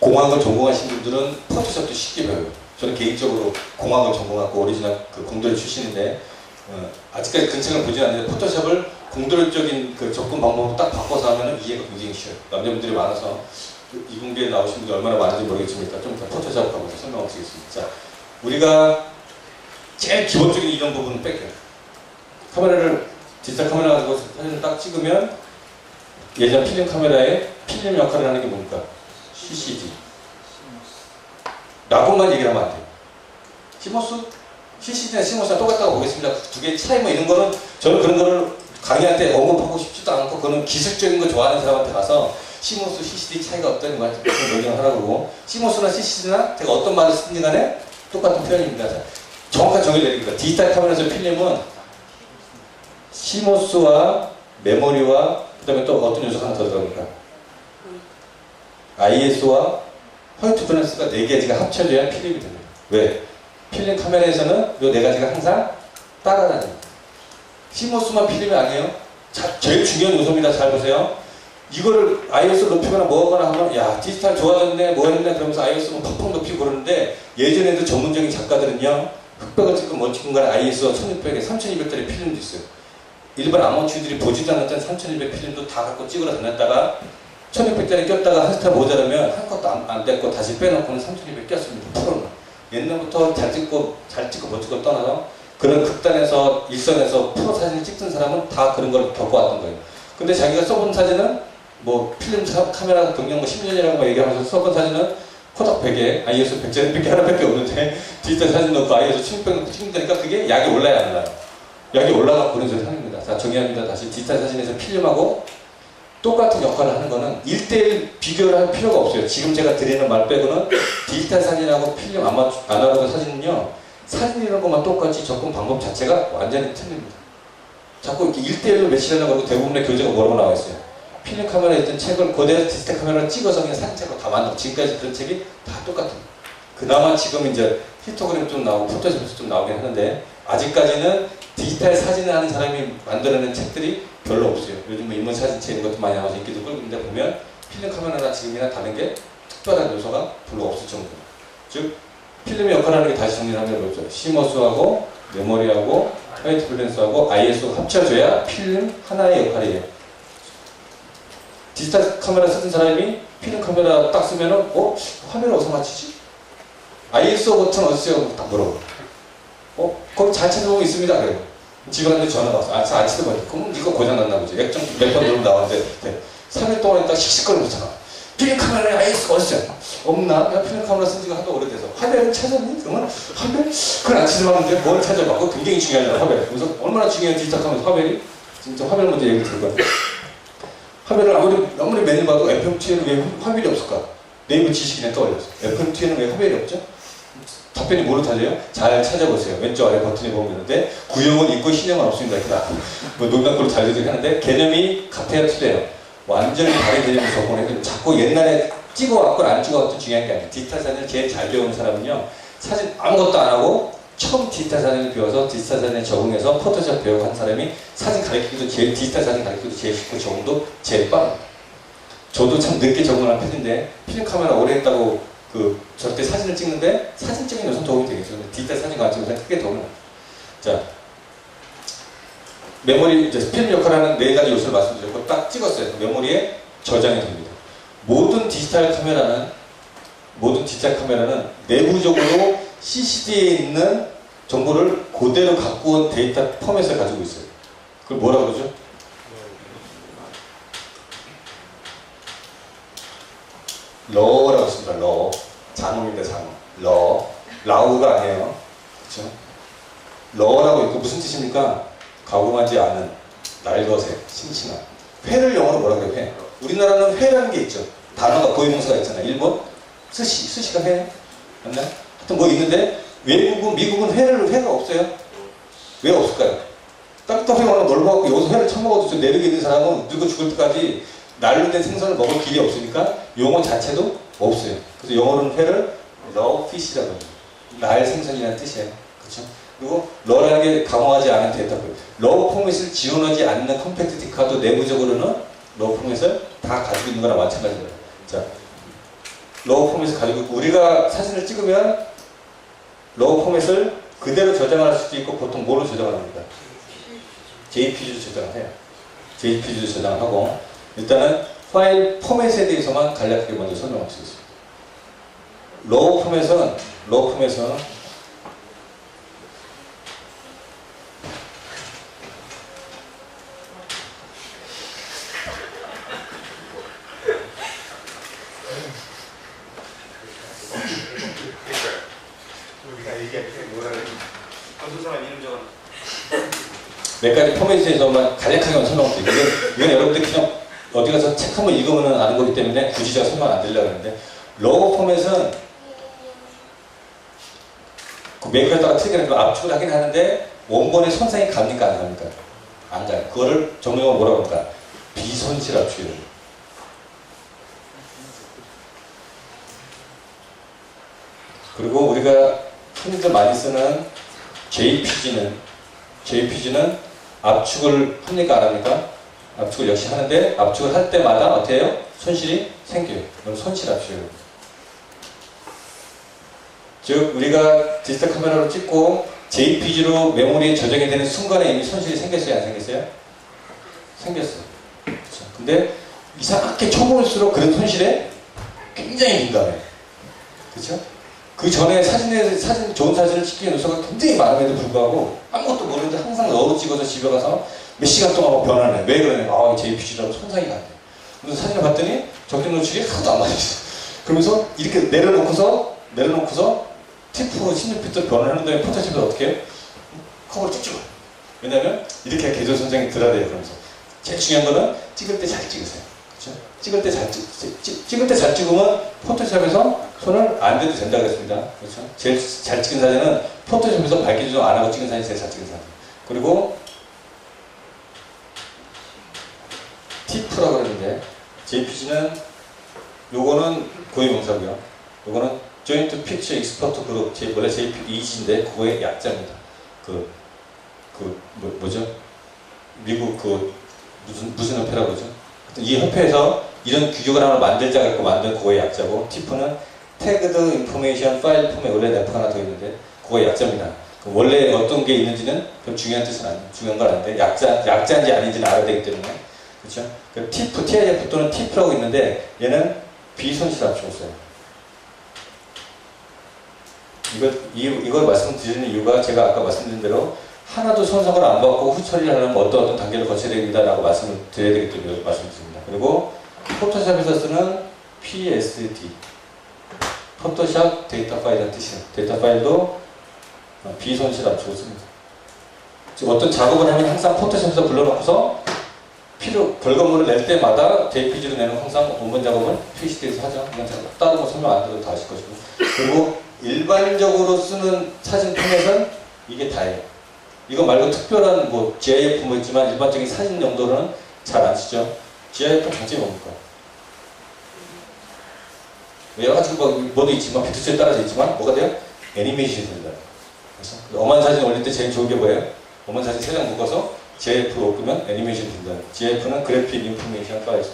공학을 전공하신 분들은 포토샵도 쉽게 배워요. 저는 개인적으로 공학을 전공하고 오리지널 그 공돌 출신인데 아직까지 근처를 보진 않는데 포토샵을 공돌적인 그 접근 방법으로 딱 바꿔서 하면 이해가 굉장히 쉬워요. 남자분들이 많아서 이공계에 나오신 분들이 얼마나 많은지 모르겠지만 일단 좀 더 포토샵하고 설명을 드리겠습니다. 자, 우리가 제일 기본적인 이런 부분은 뺏겨요. 카메라를 디지털 카메라 가지고 사진을 딱 찍으면 예전 필름 카메라의 필름 역할을 하는 게 뭡니까? CCD. 라고만 얘기를 하면 안 돼요. 시모스? CCD나 시모스랑 똑같다고 보겠습니다. 두 개의 차이 뭐 이런 거는 저는 그런 거를 강의할 때 언급하고 싶지도 않고 그거는 기술적인 거 좋아하는 사람한테 가서 시모스, CCD 차이가 어떤 말 설명을 하라고 그러고 시모스나 CCD나 제가 어떤 말을 쓰든 간에 똑같은 표현입니다. 정확한 정의를 내립니다. 디지털 카메라에서 필름은 시모스와 메모리와 그 다음에 또 어떤 요소가 하나 더 들어갑니까? ISO와 화이트 밸런스가 4가지가 합쳐져야 필름이 됩니다. 왜? 필름 카메라에서는 요 4가지가 항상 따라다닙니다. 시모스만 필름이 아니에요. 제일 중요한 요소입니다. 잘 보세요. 이거를 ISO를 높이거나 뭐하거나 하면 야 디지털 좋아졌네 뭐 했네 그러면서 ISO는 팍팍 높이고 그러는데 예전에도 전문적인 작가들은요 흑백을 찍고 뭐 찍은 간에 ISO 1600에 3200짜리 필름도 있어요. 일반 아마추어들이 보지도 않았던 3200 필름도 다 갖고 찍으러 다녔다가 1600짜리 꼈다가 한 스타 모자라면 한 것도 안 됐고 다시 빼놓고는 3200 꼈습니다. 프로는. 옛날부터 잘 찍고 못 찍고 떠나서 그런 극단에서 일선에서 프로 사진을 찍던 사람은 다 그런 걸 겪어왔던 거예요. 근데 자기가 써본 사진은 뭐 필름 카메라 경력 뭐 10년이라고 얘기하면서 써본 사진은 코닥 100에 ISO 100짜리 하나밖에 없는데 디지털 사진 넣고 ISO 1600 넣고 찍는다니까 그게 약이 올라야 안 올라요. 약이 올라가고 그런 소리 합니다. 자, 정의합니다. 다시 디지털 사진에서 필름하고 똑같은 역할을 하는 거는 1대1 비교를 할 필요가 없어요. 지금 제가 드리는 말 빼고는 디지털 사진하고 필름 아날로그 사진은요 사진이라는 것만 똑같이 접근 방법 자체가 완전히 틀립니다. 자꾸 이렇게 1대1로 매치하려고 하고 대부분의 교재가 뭐라고 나와 있어요. 필름 카메라에 있던 책을 그대로 디지털 카메라로 찍어서 그냥 사진책으로 다 만들고 지금까지 그런 책이 다 똑같아요. 그나마 지금 이제 히스토그램 좀 나오고 포토샵에서 좀 나오긴 하는데 아직까지는 디지털 사진을 하는 사람이 만들어낸 책들이 별로 없어요. 요즘 뭐 인문 사진책 이런 것도 많이 나와서 인기도 끌고 있는데 보면 필름 카메라나 지금이나 다른 게 특별한 요소가 별로 없을 정도예요. 즉 필름의 역할을 하는 게 다시 정리하면 그렇죠. 시모스하고 메모리하고 화이트 밸런스하고 ISO가 합쳐져야 필름 하나의 역할이에요. 디지털 카메라 쓰던 사람이 필름 카메라 딱 쓰면은 화면을 어디서 맞추지? ISO 버튼 어디 있어요? 딱 물어봐. 거기 잘 찾아보고 있습니다. 그래요. 집에 갔는데 전화가 왔어. 안 찾아봤지. 그럼 이거 고장났나 보지. 액정 몇 번 누르면 나오는데 3일 동안 있다가 씩씩거리고 있잖아. 필름 카메라에 ISO가 어딨어요? 없나? 야, 필름 카메라 쓴 지가 하도 오래돼서. 화면을 찾았니? 그러면 화면? 그건 안 찾아봤는데 뭘 찾아봐. 그거 굉장히 중요하잖아, 화면. 그래서 얼마나 중요한 디지털 카메라 화면이? 진짜 화면 문제 얘기 들을 거야. 화면을 아무리 매일 봐도 FMT에는 왜 화면이 없을까? 네이버 지식인에 떠올렸어. FMT에는 왜 화면이 없죠? 답변이 뭐로 달려요? 잘 찾아보세요. 왼쪽 아래 버튼에 보면 있는데 구형은 있고 신형은 없습니다. 이렇게 뭐 농담으로 달려들긴 하는데 개념이 같아야 틀려요. 완전히 다른 개념을 접근해서 자꾸 옛날에 찍어왔건 안 찍어왔건 중요한 게 아니에요. 디지털 사진을 제일 잘 배우는 사람은요. 사진 아무것도 안 하고 처음 디지털 사진을 배워서 디지털 사진에 적응해서 포토샵 배우고 한 사람이 사진 가르치기도 제일 디지털 사진 가르치기도 제일 쉽고 적응도 제일 빠릅니다. 저도 참 늦게 적응한 편인데 필름 카메라 오래 했다고 절대 사진을 찍는데 사진적인 요소는 도움이 되겠죠. 디지털 사진 같은 것은 크게 도움이 됩니다. 자, 메모리, 이제 필름 역할을 하는 4가지 요소를 말씀드렸고 딱 찍었어요. 메모리에 저장이 됩니다. 모든 디지털 카메라는 내부적으로 CCD에 있는 정보를 그대로 갖고 온 데이터 포맷을 가지고 있어요. 그걸 뭐라 그러죠? 러라고 했습니다. 러. 장어입니다. 장어. 라우가 아니에요. 그렇죠? 러라고 있고 무슨 뜻입니까? 가공하지 않은, 날것의, 싱싱한. 회를 영어로 뭐라고 해요? 회. 우리나라는 회라는 게 있죠. 단어가 고유명사가 있잖아요. 일본? 스시가 회. 맞나? 하여튼 뭐 있는데 미국은 회가 없어요. 왜 없을까요? 딱딱하게 워낙 넓어갖고 여기서 회를 처먹어도 내륙에 있는 사람은 늙어 죽을 때까지 날로 된 생선을 먹을 길이 없으니까 용어 자체도 없어요. 그래서 영어로는 회를 raw fish라고 해요. 날 생선이라는 뜻이에요. 그렇죠? 그리고 raw라는 게 강화하지 않은 데이터. raw 포맷을 지원하지 않는 컴팩트 디카도 내부적으로는 raw 포맷을 다 가지고 있는 거랑 마찬가지예요. 자, raw 포맷을 가지고 있고 우리가 사진을 찍으면 raw 포맷을 그대로 저장할 수도 있고 보통 뭐로 저장합니다? JPG로 저장을 해요. JPG로 저장하고 일단은 파일 포맷에 대해서만 간략하게 먼저 설명할 수 있습니다. 로우 포맷은 몇 가지 포맷에서만 간략하게 설명드릴게요. 이건 여러분들 그냥 어디 가서 책 한번 읽으면 아는 거기 때문에 굳이 제가 설명 안 드리려고 하는데, 로우 포맷은 그 메이커에다가 틀게 압축을 하긴 하는데 원본의 손상이 갑니까 안 갑니까? 안 가요. 그거를 전문용어로 뭐라고 할까? 비손실 압축이에요. 그리고 우리가 흔히들 많이 쓰는 JPG는 압축을 합니까 안 합니까? 압축을 역시 하는데 압축을 할 때마다 어떻게 해요? 손실이 생겨요. 그럼 손실 압축이에요. 즉 우리가 디지털 카메라로 찍고 JPG로 메모리에 저장이 되는 순간에 이미 손실이 생겼어요? 안 생겼어요? 생겼어요. 그렇죠. 근데 이상하게 초보일수록 그런 손실에 굉장히 민감해요. 그렇죠? 그 전에 좋은 사진을 찍기 위한 요소가 굉장히 많음에도 불구하고 아무것도 모르는데 항상 너로 찍어서 집에 가서 몇 시간 동안 막 변화를 해. 왜 그러냐? 아, JPG라고 손상이 간대. 그래서 사진을 봤더니 적정 노출이 하나도 안 맞았어. 그러면서 이렇게 내려놓고서 TIFF 16피트 변화를 하는 다음에 포토샵에서 어떻게 해요? 커버를 쭉 찍어요. 왜냐면 이렇게 계절 손상이 들어야 돼요. 그러면서 제일 중요한 거는 찍을 때 잘 찍으세요. 그렇죠? 찍을 때 잘 찍으면 포토샵에서 손을 안 대도 된다 그랬습니다. 그렇죠? 제일 잘 찍은 사진은 포토샵에서 밝기 조정 안 하고 찍은 사진이 제일 잘 찍은 사진. 그리고 TIFF라고 그러는데 JPG는 요거는 고유명사고요. 요거는 Joint Picture Export Group, 원래 JPEG인데 그거의 약자입니다. 뭐죠? 미국 무슨 협회라고 그러죠? 이 협회에서 이런 규격을 하나 만들자 갖고 만든 그거의 약자고, TIFF는 Tagged Information File Format, 원래 래퍼가 하나 더 있는데 그거의 약자입니다. 원래 어떤 게 있는지는 별 중요한 뜻은 아니에요. 중요한 건 아닌데 약자인지 아닌지는 알아야 되기 때문에. 그렇죠? TIFF, TIF 또는 TIFF라고 있는데 얘는 비손실 압축을 써요. 이걸 말씀드리는 이유가 제가 아까 말씀드린 대로 하나도 손상을 안 받고 후처리를 하려면 어떤 단계를 거쳐야 됩니다라고 말씀을 드려야 되기 때문에 말씀드립니다. 그리고 포토샵에서 쓰는 PSD, 포토샵 데이터 파일이라는 뜻이에요. 데이터 파일도 비손실 압축을 씁니다. 즉 어떤 작업을 하면 항상 포토샵에서 불러놓고서 결과물을 낼 때마다 JPG로 내는 항상 원본 작업을 PCD에서 하죠. 이건 제가 다른 거 설명 안 드려도 다 아실 것이고. 그리고 일반적으로 쓰는 사진 포맷은 이게 다예요. 이거 말고 특별한 GIF 있지만 일반적인 사진 용도로는 잘 안 쓰죠. GIF 장점이 뭡니까? 여러 가지 뭐도 있지만 비트수에 따라서 있지만 뭐가 돼요? 애니메이션이 된다. 그래서 엄한 사진 올릴 때 제일 좋은 게 뭐예요? 엄한 사진 3장 묶어서 GIF로 끄면 애니메이션이 된다. GIF는 그래픽 인포메이션 파일,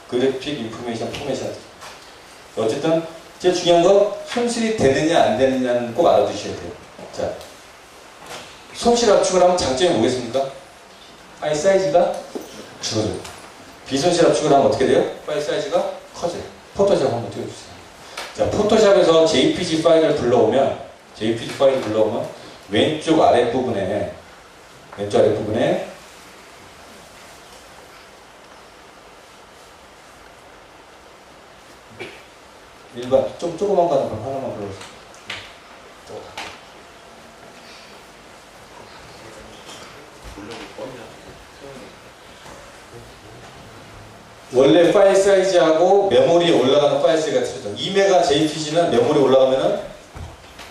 그래픽 인포메이션 포맷이다. 어쨌든 제일 중요한 건 손실이 되느냐 안 되느냐는 꼭 알아두셔야 돼요. 자, 손실 압축을 하면 장점이 뭐겠습니까? 파일 사이즈가 줄어져요. 비손실 압축을 하면 어떻게 돼요? 파일 사이즈가 커져요. 포토샵 한번 띄워주세요. 자, 포토샵에서 JPG 파일을 불러오면 왼쪽 아랫부분에 일반 좀 조그만 거 하나만 불러주세요. 원래 파일 사이즈하고 메모리에 올라가는 파일 사이즈가 틀리죠. 2메가 JPG는 메모리에 올라가면은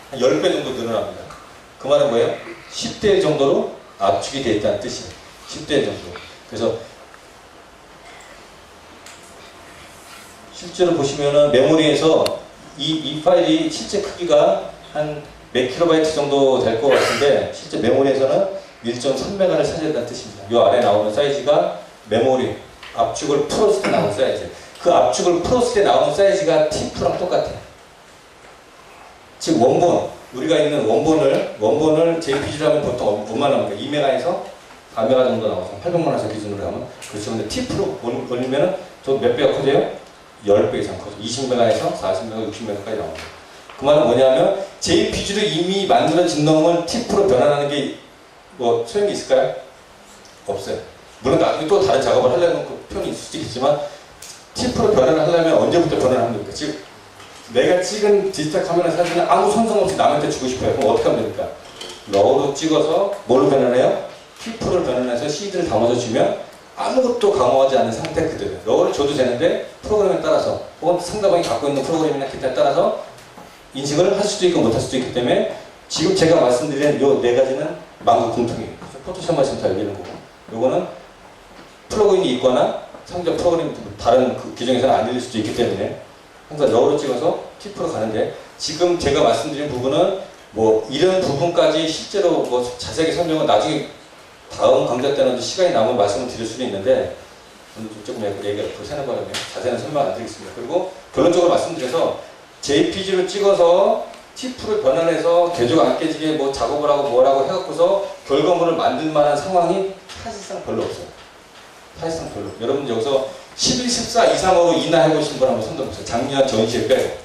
한 10배 정도 늘어납니다. 그 말은 뭐예요? 10대 1 정도로 압축이 되어 있다는 뜻이에요. 10대 1 정도. 그래서 실제로 보시면은 메모리에서 이 파일이 실제 크기가 한 몇 킬로바이트 정도 될 것 같은데 실제 메모리에서는 1.3메가를 차지한다는 뜻입니다. 이 아래 나오는 사이즈가 메모리 압축을 풀었을 때 나오는 사이즈. 그 압축을 풀었을 때 나오는 사이즈가 TIFF랑 똑같아요. 즉 원본, 우리가 있는 원본을 JPG로 하면 보통 얼마나옵니까? 2메가에서 4메가 정도 나와서 800만 원에서 기준으로 하면. 그렇죠. 근데 TIFF로 올리면은 또 몇 배가 커져요? 10배 이상 커져. 20메가에서 40메가, 60메가까지 나옵니다. 그 말은 뭐냐면 JPG로 이미 만들어진 놈을 TIFF로 변환하는 게 소용이 있을까요? 없어요. 물론 나중에 또 다른 작업을 하려면 그 표현이 있을 수 있겠지만 TIFF로 변환을 하려면 언제부터 변환을 하면 됩니까? 즉 내가 찍은 디지털 카메라 사진을 아무 손상 없이 남한테 주고 싶어요. 그럼 어떻게 하면 됩니까? 러우로 찍어서 뭘로 변환해요? T-Pro를 변환해서 CD를 담아서 주면 아무것도 강화하지 않은 상태 그대로 이거를 줘도 되는데 프로그램에 따라서 혹은 상대방이 갖고 있는 프로그램이나 기타에 따라서 인식을 할 수도 있고 못할 수도 있기 때문에 지금 제가 말씀드린 요 네 가지는 만국 공통이에요. 포토샵 말씀 잘 알리는 거고 요거는 플러그인이 있거나 상대 프로그램 다른 그 규정에서는 안 열릴 수도 있기 때문에 항상 러로 찍어서 T-Pro 가는데 지금 제가 말씀드린 부분은 뭐 이런 부분까지 실제로 뭐 자세하게 설명은 나중에 다음 강좌 때는 시간이 남으면 말씀을 드릴 수는 있는데 오늘 조금 얘기가 더 새는 바람에 자세한 설명 안 드리겠습니다. 그리고 결론적으로 말씀드려서 JPG로 찍어서 T-Pro를 변환해서 개조가 안 깨지게 뭐 작업을 하고 뭐라고 해갖고서 결과물을 만들 만한 상황이 사실상 별로 없어요. 사실상 별로. 여러분 여기서 11, 14 이상으로 인하해보신 분 한번 손 들어보세요. 작년 전시회 빼고.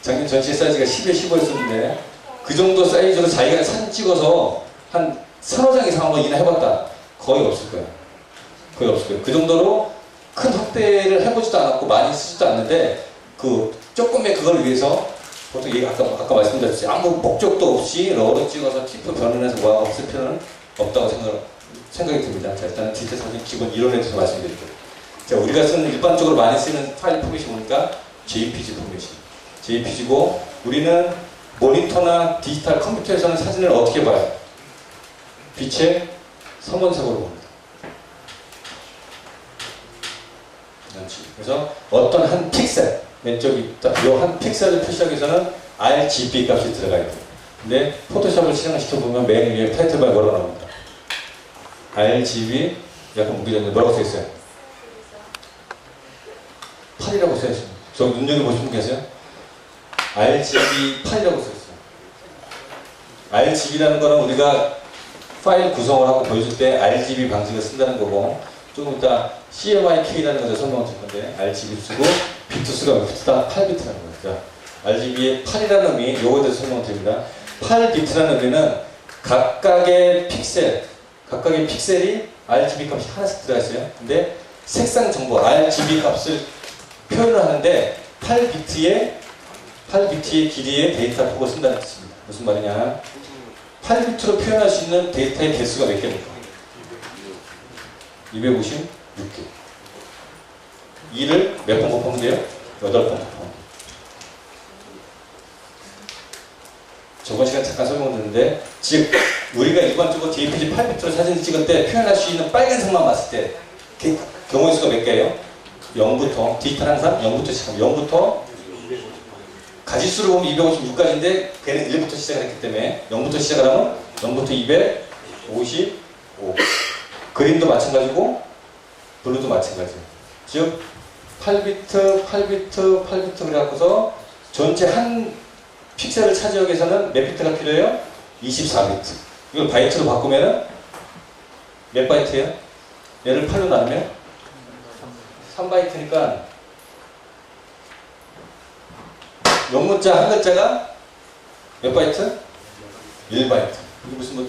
작년 전시회 사이즈가 10에 15였었는데 그 정도 사이즈로 자기가 사진 찍어서 한 서너 장 이상 한번 인하해봤다. 거의 없을 거예요. 거의 없을 거예요. 그 정도로 큰 확대를 해보지도 않았고 많이 쓰지도 않는데 그 조금의 그걸 위해서 보통 얘기 아까 말씀드렸듯이 아무 목적도 없이 러로 찍어서 T-Pro 변환해서 뭐가 없을 필요는 없다고 생각이 듭니다. 자, 일단은 디지털 사진 기본 이론에 대해서 말씀드릴게요. 자, 우리가 쓰는 일반적으로 많이 쓰는 파일 포맷이 뭡니까? JPG 포맷이. JPG고 우리는 모니터나 디지털 컴퓨터에서는 사진을 어떻게 봐요? 빛의 서문색으로 봅니다. 그래서 어떤 한 픽셀, 왼쪽이 한 픽셀을 표시하기 위해서는 RGB 값이 들어가야 돼요. 근데 포토샵을 실행을 시켜보면 맨 위에 타이틀바에 뭐라고 나옵니다. RGB, 약간 무기적인데 뭐라고 써있어요? 8이라고 써있어요. 저 눈여겨보신 분 계세요? RGB 8이라고 써있어요. RGB라는 거는 우리가 파일 구성을 하고 보여줄 때 RGB 방식을 쓴다는 거고 조금 이따 CMYK라는 것을 설명을 드릴 건데 RGB 쓰고 비트 수가 몇 비트다? 8비트라는 거죠. RGB의 8이라는 의미, 요거에 대해서 설명을 드립니다. 8비트라는 의미는 각각의 픽셀이 RGB 값이 하나씩 들어있어요. 근데 색상 정보, RGB 값을 표현을 하는데 8비트의 길이의 데이터 폭을 쓴다는 뜻입니다. 무슨 말이냐? 8비트로 표현할 수 있는 데이터의 개수가 몇 개입니까? 256개. 2를 몇 번 곱하면 돼요? 8번 곱하면 돼요. 저번 시간 잠깐 설명드렸는데 즉 우리가 일반적으로 JPG 8비트로 사진을 찍을 때 표현할 수 있는 빨간색만 봤을 때 경우의 수가 몇 개예요? 0부터 디지털 항상 0부터 시작합니다. 0부터 가지수로 보면 256까지인데 걔는 1부터 시작을 했기 때문에 0부터 시작을 하면 0부터 255 그림도 마찬가지고 블루도 마찬가지예요. 즉 8비트 그래갖고서 전체 한 픽셀을 차지하기 위해서는 몇 비트가 필요해요? 24비트. 이걸 바이트로 바꾸면은 몇 바이트예요? 얘를 8로 나누면 3바이트니까 영문자 한 글자가 몇 바이트? 1바이트. 이게 무슨 뭐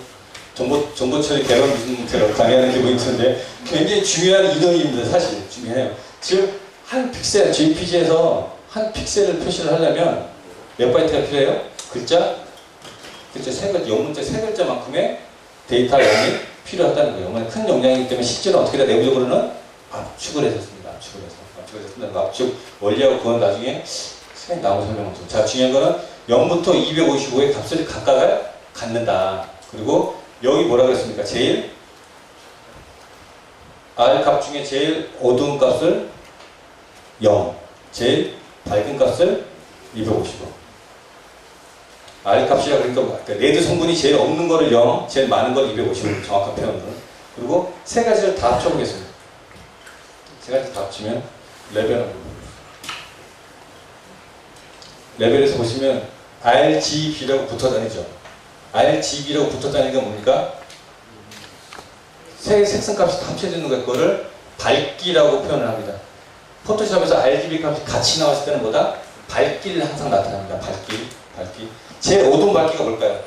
정보 처리 개발 무슨 강의하는 게 보이는데 굉장히 중요한 이론입니다. 사실 중요해요. 즉 한 픽셀 JPG에서 한 픽셀을 표시를 하려면 몇 바이트가 필요해요? 글자 세 글자, 영문자 세 글자만큼의 데이터 양이 필요하다는 거예요. 얼마나 큰 용량이기 때문에 실제로 어떻게 다 내부적으로는 압축을 해서 씁니다. 압축을 해서 씁니다. 압축 원리하고 그건 나중에 시간이 나오면 설명하죠. 자, 중요한 거는 0부터 255의 값을 각각을 갖는다. 그리고 여기 뭐라 그랬습니까? 제일 R 값 중에 제일 어두운 값을 0, 제일 밝은 값을 255. R 값이라 그러니까 레드 성분이 제일 없는 거를 0, 제일 많은 걸 255. 정확한 표현은. 그리고 세 가지를 다 합쳐보겠습니다. 세 가지 다 합치면 레벨에서 보시면 RGB라고 붙어 다니죠. RGB라고 붙어 다니는 게 뭡니까? 세 색상값이 다 합쳐지는 거를 밝기라고 표현을 합니다. 포토샵에서 RGB 값이 같이 나왔을 때는 뭐다? 밝기를 항상 나타납니다. 밝기. 제일 어두운 밝기가 뭘까요?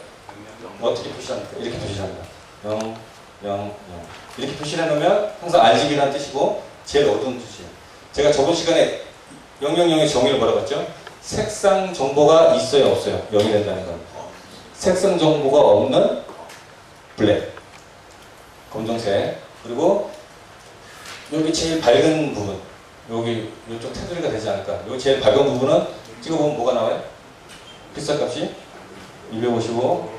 어떻게 표시합니까? 이렇게 표시합니다. 0, 0. 이렇게 표시를 해놓으면 항상 RGB라는 뜻이고 제일 어두운 뜻이에요. 제가 저번 시간에 000의 정의를 뭐라고 했죠? 색상 정보가 있어요, 없어요? 0이 된다는 건. 색상 정보가 없는 블랙. 검정색. 그리고 여기 제일 밝은 부분, 여기 이쪽 테두리가 되지 않을까. 여기 제일 밝은 부분은 찍어보면 뭐가 나와요? 필사값이 255,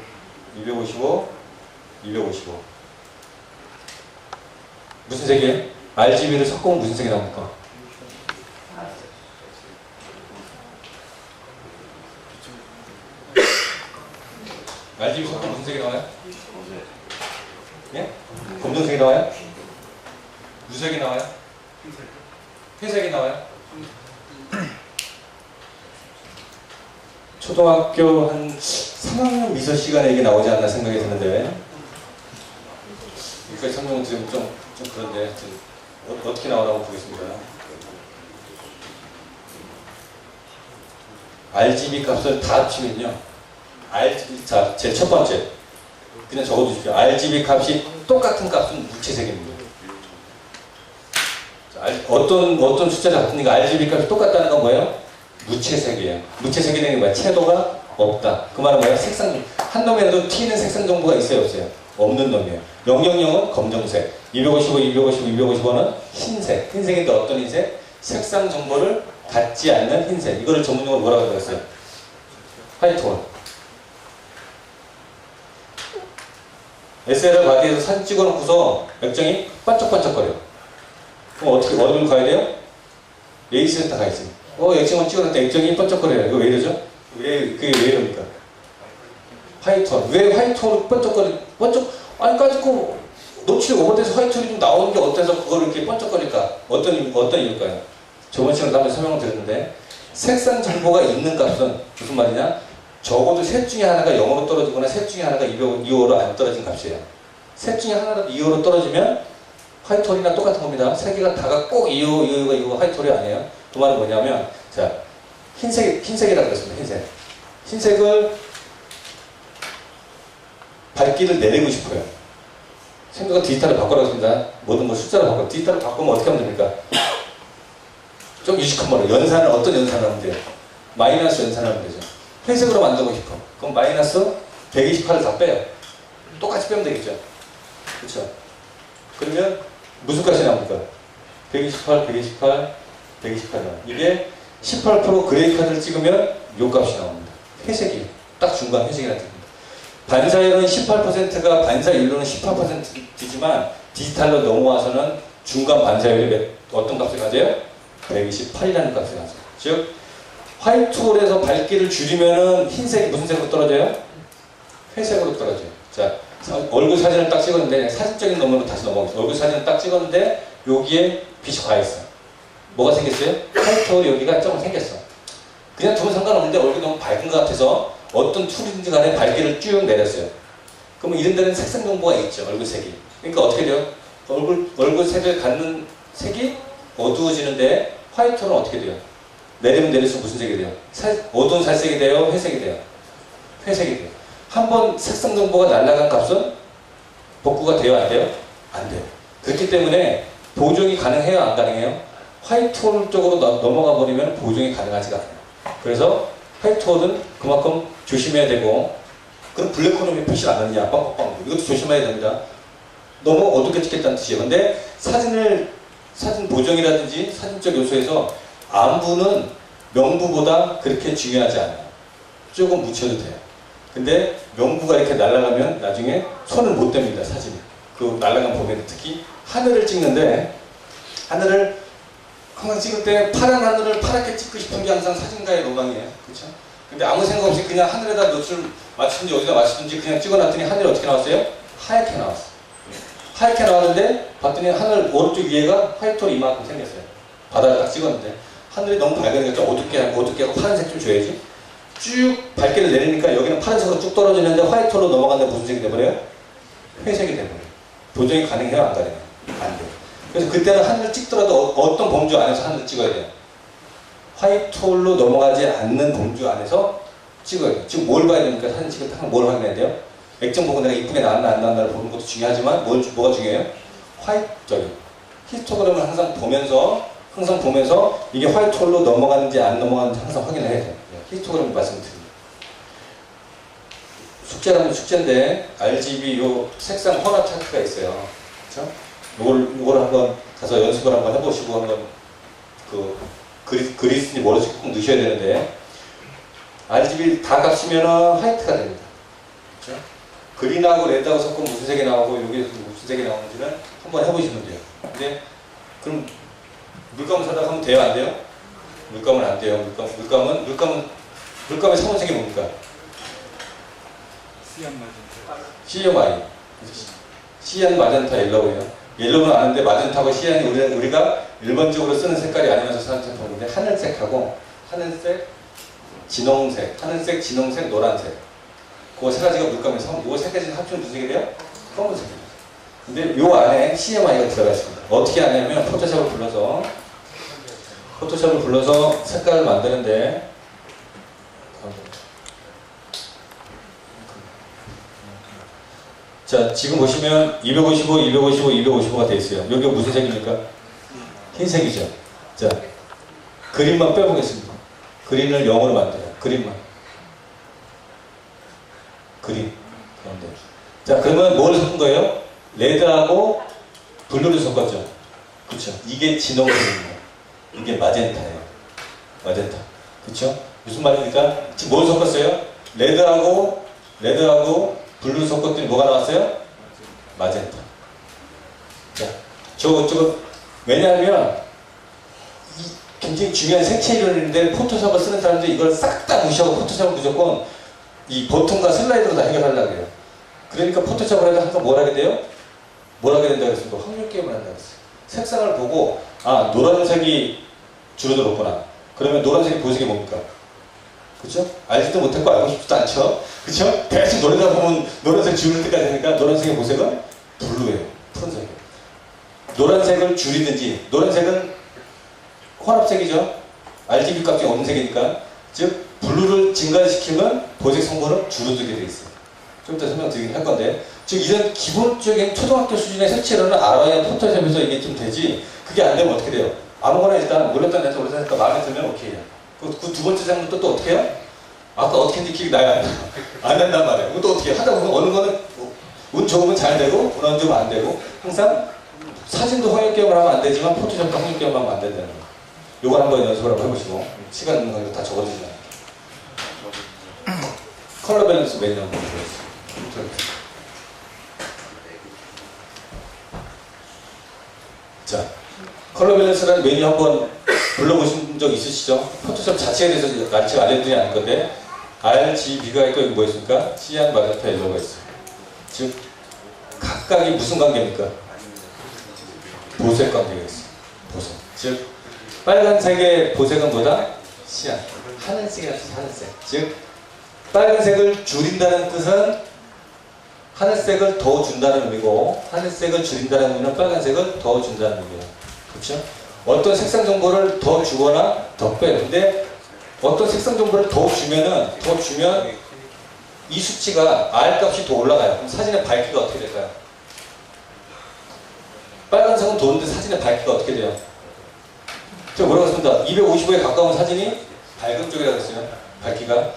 255, 255. 무슨 색이에요? RGB를 섞으면 무슨 색이 나옵니까? RGB 섞으면 무슨 색이 나와요? 예? 검정색이 나와요? 무슨 색이 나와요? 회색이 나와요? 초등학교 한 3학년 미술 시간에 이게 나오지 않나 생각이 드는데, 여기까지 설명을 드리면 좀 그런데, 하여튼 어떻게 나오라고 보겠습니다. RGB 값을 다 합치면요, 자, 제일 첫 번째, 그냥 적어주십시오. RGB 값이 똑같은 값은 무채색입니다. 어떤 숫자를 같으니까 RGB 값이 똑같다는 건 뭐예요? 무채색이에요. 무채색이라는 게 뭐야? 채도가 없다. 그 말은 뭐예요? 색상, 한 놈이라도 튀는 색상 정보가 있어요, 없어요? 없는 놈이에요. 000은 검정색, 255, 255, 255는 흰색. 흰색인데 어떤 흰색? 색상 정보를 갖지 않는 흰색. 이거를 전문용어로 뭐라고 그랬어요? 화이트홀. SLR 바디에서 사진 찍어놓고서 액정이 반짝반짝거려. 그럼 어디로 가야 돼요? 레이스센터 가 있어요. 액정을 찍어놨는데 액정이 번쩍거려요. 이거 왜 이러죠? 그게 왜 이럽니까? 화이트홀. 왜 화이트홀을 아니, 까짓고 노출이 오버돼서 화이트홀이 좀 나오는 게 어때서 그걸 이렇게 번쩍거릴까? 어떤 이유일까요? 저번 시간에 한번 설명을 드렸는데, 색상 정보가 있는 값은 무슨 말이냐? 적어도 셋 중에 하나가 0으로 떨어지거나 셋 중에 하나가 255로 안 떨어진 값이에요. 셋 중에 하나라도 255로 떨어지면 화이트홀이나 똑같은 겁니다. 세 개가 다가 꼭 255가 화이트홀이 아니에요. 그 말은 뭐냐면, 자, 흰색이라고 그랬습니다. 흰색을 밝기를 내리고 싶어요. 생각은 디지털을 바꾸라고 했습니다. 모든 걸 숫자로 바꿔. 디지털을 바꾸면 어떻게 하면 됩니까? 좀 유식한 말로 어떤 연산을 하면 돼요? 마이너스 연산을 하면 되죠. 회색으로 만들고 싶어. 그럼 마이너스 128을 다 빼요. 똑같이 빼면 되겠죠. 그렇죠? 그러면 무슨 값이 나옵니까? 128, 128, 128 나와요. 이게 18% 그레이 카드를 찍으면 요 값이 나옵니다. 회색이 딱 중간 회색이라는 뜻입니다. 반사율은 18%가 반사율로는 18%지만 디지털로 넘어와서는 중간 반사율이 어떤 값을 가져요? 128이라는 값을 가져요. 즉 화이트홀에서 밝기를 줄이면은 흰색이 무슨 색으로 떨어져요? 회색으로 떨어져요. 자, 얼굴 사진을 딱 찍었는데, 사진적인 넘버로 다시 넘어가겠습니다. 얼굴 사진을 딱 찍었는데 여기에 빛이 과했어. 뭐가 생겼어요? 화이트홀 여기가 조금 생겼어. 그냥 두면 상관없는데 얼굴이 너무 밝은 것 같아서 어떤 툴이든지 간에 밝기를 쭉 내렸어요. 그러면 이런 데는 색상 정보가 있죠. 얼굴 색이. 그러니까 어떻게 돼요? 얼굴 색을 갖는 색이 어두워지는데 화이트홀은 어떻게 돼요? 내리면 내릴수록 무슨 색이 돼요? 어두운 살색이 돼요? 회색이 돼요? 회색이 돼요. 한번 색상 정보가 날아간 값은 복구가 돼요? 안 돼요? 안 돼요. 그렇기 때문에 보정이 가능해요? 안 가능해요? 화이트홀 쪽으로 넘어가 버리면 보정이 가능하지가 않아요. 그래서 화이트홀은 그만큼 조심해야 되고, 그럼 블랙홀은 왜 표시를 안 하느냐? 빵빵빵. 이것도 조심해야 됩니다. 너무 어둡게 찍겠다는 뜻이에요. 근데 사진 보정이라든지 사진적 요소에서 안부는 명부보다 그렇게 중요하지 않아요. 조금 묻혀도 돼요. 근데 명부가 이렇게 날아가면 나중에 손을 못 댑니다, 사진이. 그 날아간 범위는 특히 하늘을 찍는데, 하늘을 항상 찍을 때 파란 하늘을 파랗게 찍고 싶은 게 항상 사진가의 로망이에요. 그렇죠? 근데 아무 생각 없이 그냥 하늘에다 노출 맞추든지 어디다 맞추든지 그냥 찍어놨더니 하늘이 어떻게 나왔어요? 하얗게 나왔어. 하얗게 나왔는데 봤더니 하늘 오른쪽 위에가 화이트홀이 이만큼 생겼어요. 바다를 딱 찍었는데 하늘이 너무 밝으니까 좀 어둡게 하고 파란색 좀 줘야지. 쭉 밝기를 내리니까 여기는 파란색으로 쭉 떨어지는데 화이트홀로 넘어갔는데 무슨 색이 돼버려요? 회색이 돼버려요. 보정이 가능해요? 안 가능해요? 안 돼요. 그래서 그때는 하늘을 찍더라도 어떤 범주 안에서 하늘을 찍어야 돼요? 화이트홀로 넘어가지 않는 범주 안에서 찍어야 돼요. 지금 뭘 봐야 됩니까? 사진 찍을 때 항상 뭘 확인해야 돼요? 액정 보고 내가 이쁘게 나왔나 안 나왔나를 보는 것도 중요하지만 뭐가 중요해요? 히스토그램을 항상 보면서 이게 화이트홀로 넘어가는지 안 넘어가는지 항상 확인을 해야 돼요. 히스토그램 말씀드립니다. 숙제인데 RGB 요 색상 혼합 차트가 있어요. 그렇죠? 요걸 한번 가서 연습을 한번 해보시고 한번 글이 있으니 머릿속에 꼭 넣으셔야 되는데 RGB 다 값이면 화이트가 됩니다. 그렇죠? 그린하고 레드하고 섞으면 무슨 색이 나오고 여기에서 무슨 색이 나오는지는 한번 해보시면 돼요. 근데 그럼 물감을 사다가 하면 돼요? 안 돼요? 물감은 안 돼요. 물감의 사본색이 뭡니까? 시안 마젠타. 시안 마젠타 옐로우예요. 옐로우는 아는데 마젠타하고 시안이 우리가 일반적으로 쓰는 색깔이 아니면서 사는 색깔인데 하늘색하고 하늘색, 진홍색, 노란색. 그 세 가지가 물감의 성. 이 세 가지를 합치면 무슨 색이 돼요? 검은색입니다. 근데 요 안에 CMY가 들어가 있습니다. 어떻게 하냐면 포토샵을 불러서 색깔을 만드는데 자, 지금 보시면 255, 255가 되어 있어요. 여기가 무슨 색입니까? 흰색이죠. 자, 그린만 빼보겠습니다. 그린을 0으로 만들어요. 그린. 가운데. 자, 그러면 뭘 섞은 거예요? 레드하고 블루를 섞었죠. 그렇죠. 이게 진홍색입니다. 이게 마젠타예요. 마젠타. 그렇죠? 무슨 말입니까? 지금 뭘 섞었어요? 레드하고 블루 섞었더니 뭐가 나왔어요? 마젠타. 자, 저거 왜냐하면 굉장히 중요한 색채 이론인데 포토샵을 쓰는 사람들이 이걸 싹 다 무시하고 포토샵을 무조건 이 버튼과 슬라이드로 다 해결하려고 해요. 그러니까 포토샵을 해도 항상 뭘 하게 돼요? 뭘 하게 된다고 했습니다. 확률 게임을 한다고 했어요. 색상을 보고 노란색이 줄어들었구나. 그러면 노란색이 보색이 뭡니까? 그렇죠? 알지도 못했고 알고 싶지도 않죠? 그렇죠? 계속 노래다 보면 노란색 줄일 때까지 하니까 노란색의 보색은 블루예요. 푸른색이에요. 노란색을 줄이든지 노란색은 혼합색이죠. RGB 값이 없는 색이니까 즉 블루를 증가시키면 보색 성분은 줄어들게 돼 있어요. 좀 이따 설명드리긴 할 건데 즉 이런 기본적인 초등학교 수준의 색채로는 알아야 포토샵에서 이게 좀 되지 그게 안 되면 어떻게 돼요? 아무거나 일단 몰랐던 애들 몰랐으니까 마음에 들면 오케이야. 그 두 번째 장면도 또 어떻게 해요? 아까 어떻게 했는지 기억이 나요? 안 난단 말이에요. 그럼 또 어떻게 해? 하다 보면 어느 거는 운 좋으면 잘 되고 운 안 좋으면 안 되고 항상 사진도 홍역겸을 하면 안 되지만 포토샵도 홍역겸을 하면 안 된다는 거예요. 요걸 한번 연습을 한번 해보시고 시간 있는 거 다 적어주시면 컬러 밸런스 메뉴 한번 보여주세요. 자, 컬러 밸런스라는 메뉴 한번 불러보신 적 있으시죠? 포토샵 자체에 대해서 제가 알려드리지 않을 건데 RGB가 있고 여기 뭐 있습니까? 시안, 마젠타, 옐로우가 있어요. 즉 각각이 무슨 관계입니까? 보색 관계가 있어요. 보색. 즉 빨간색의 보색은 뭐다? 시안. 하늘색이라서 하늘색. 즉 빨간색을 줄인다는 뜻은 하늘색을 더 준다는 의미고 하늘색을 줄인다는 의미는 빨간색을 더 준다는 의미예요. 그렇죠? 어떤 색상 정보를 더 주거나 더 빼요. 근데 어떤 색상 정보를 더 주면 이 수치가 R 값이 더 올라가요. 그럼 사진의 밝기가 어떻게 될까요? 빨간색은 도는데 사진의 밝기가 어떻게 돼요? 제가 뭐라고 했습니다. 255에 가까운 사진이 밝은 쪽이라고 했어요. 밝기가.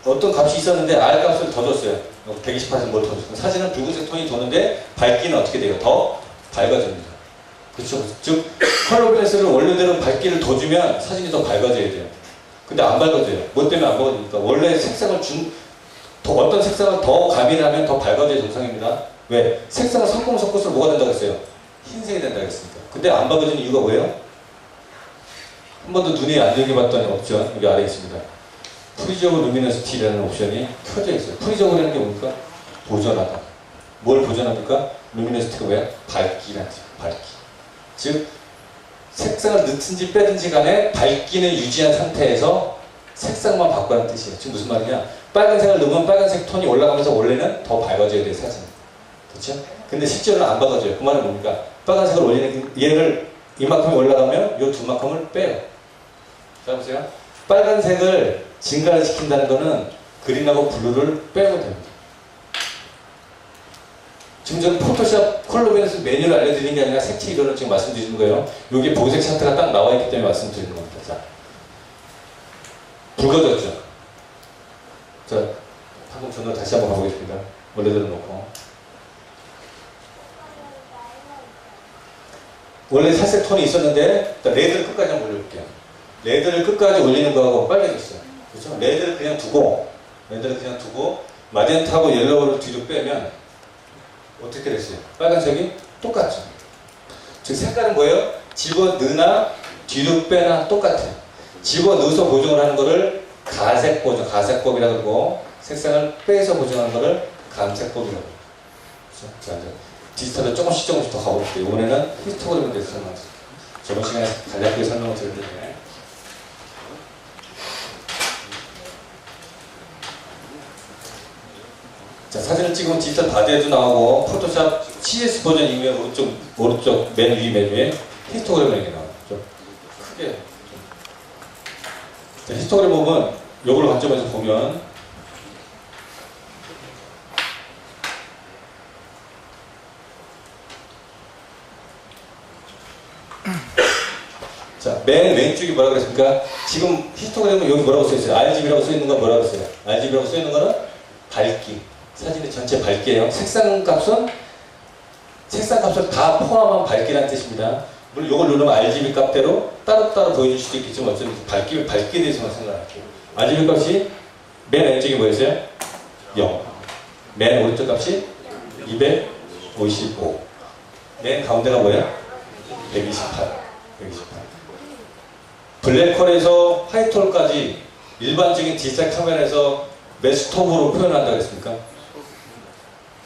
어떤 값이 있었는데 R 값을 더 줬어요. 128에서 뭘 더 줬어요. 사진은 붉은색 톤이 도는데 밝기는 어떻게 돼요? 더 밝아집니다. 그렇죠? 즉 컬러 밸런스를 원래대로 밝기를 더 주면 사진이 더 밝아져야 돼요. 근데 안 밝아져요. 뭐 때문에 안 밝아집니까? 원래 색상을 어떤 색상을 더 가미하면 더 밝아져야 정상입니다. 왜? 색상을 섞을수록 뭐가 된다고 했어요? 흰색이 된다고 했습니다. 근데 안 밝아지는 이유가 뭐예요? 한 번도 눈에 안 들여봤던 옵션 여기 아래에 있습니다. 프리저브 루미너시티라는 옵션이 켜져 있어요. 프리저브라는 게 뭡니까? 보존하다. 뭘 보존합니까? 루미너시티가 뭐야? 밝기라는 거죠. 밝기. 즉 색상을 넣든지 빼든지 간에 밝기는 유지한 상태에서 색상만 바꾸라는 뜻이에요. 지금 무슨 말이냐? 빨간색을 넣으면 빨간색 톤이 올라가면서 원래는 더 밝아져야 돼요, 사진. 그렇죠? 근데 실제로는 안 밝아져요. 그 말은 뭡니까? 빨간색을 올리는 얘를 이만큼이 올라가면 이 두만큼을 빼요. 자 보세요. 빨간색을 증가를 시킨다는 거는 그린하고 블루를 빼면 됩니다. 지금 저는 포토샵 컬러 밸런스 메뉴를 알려드리는 게 아니라 색채 이론을 지금 말씀드리는 거예요. 여기 보색 차트가 딱 나와 있기 때문에 말씀드리는 겁니다. 자, 붉어졌죠? 자, 방금 전으로 다시 한번 가보겠습니다. 원래대로 놓고. 원래 살색 톤이 있었는데 레드를 끝까지 한번 올려볼게요. 레드를 끝까지 올리는 거하고 빨개졌어요. 그렇죠? 레드를 그냥 두고 마젠타하고 옐로우를 뒤로 빼면 어떻게 됐어요? 빨간색이 똑같죠. 즉 색깔은 뭐예요? 집어넣으나 뒤로 빼나 똑같아요. 집어넣어서 보정을 하는 거를 가색 보정, 가색법이라고 그러고 색상을 빼서 보정하는 거를 감색법이라고 해요. 자, 이제 디지털을 조금씩 더 가볼게요. 이번에는 히스토그램에 대해서 설명하겠습니다. 저번 시간에 간략하게 설명을 드렸는데 자, 사진을 찍으면 디지털 바디에도 나오고 포토샵 CS 버전 이후에 오른쪽 맨 위 메뉴에 히스토그램이 이렇게 나와요. 좀 크게 자, 히스토그램 보면 요걸 관점에서 보면 자, 맨 왼쪽이 뭐라고 그랬습니까? 지금 히스토그램은 여기 뭐라고 써있어요? RGB라고 써있는 건 뭐라고 써요? RGB라고 써있는 거는 밝기. 사진의 전체 밝기예요. 색상 값을 다 포함한 밝기라는 뜻입니다. 물론 이걸 누르면 RGB 값대로 따로따로 보여줄 수도 있겠지만 어차피 밝기에 대해서만 생각할게요. RGB 값이 맨 왼쪽이 뭐였어요? 0. 맨 오른쪽 값이 255. 맨 가운데가 뭐예요? 128. 블랙홀에서 화이트홀까지 일반적인 디지털 카메라에서 몇 스톱으로 표현한다고 했습니까?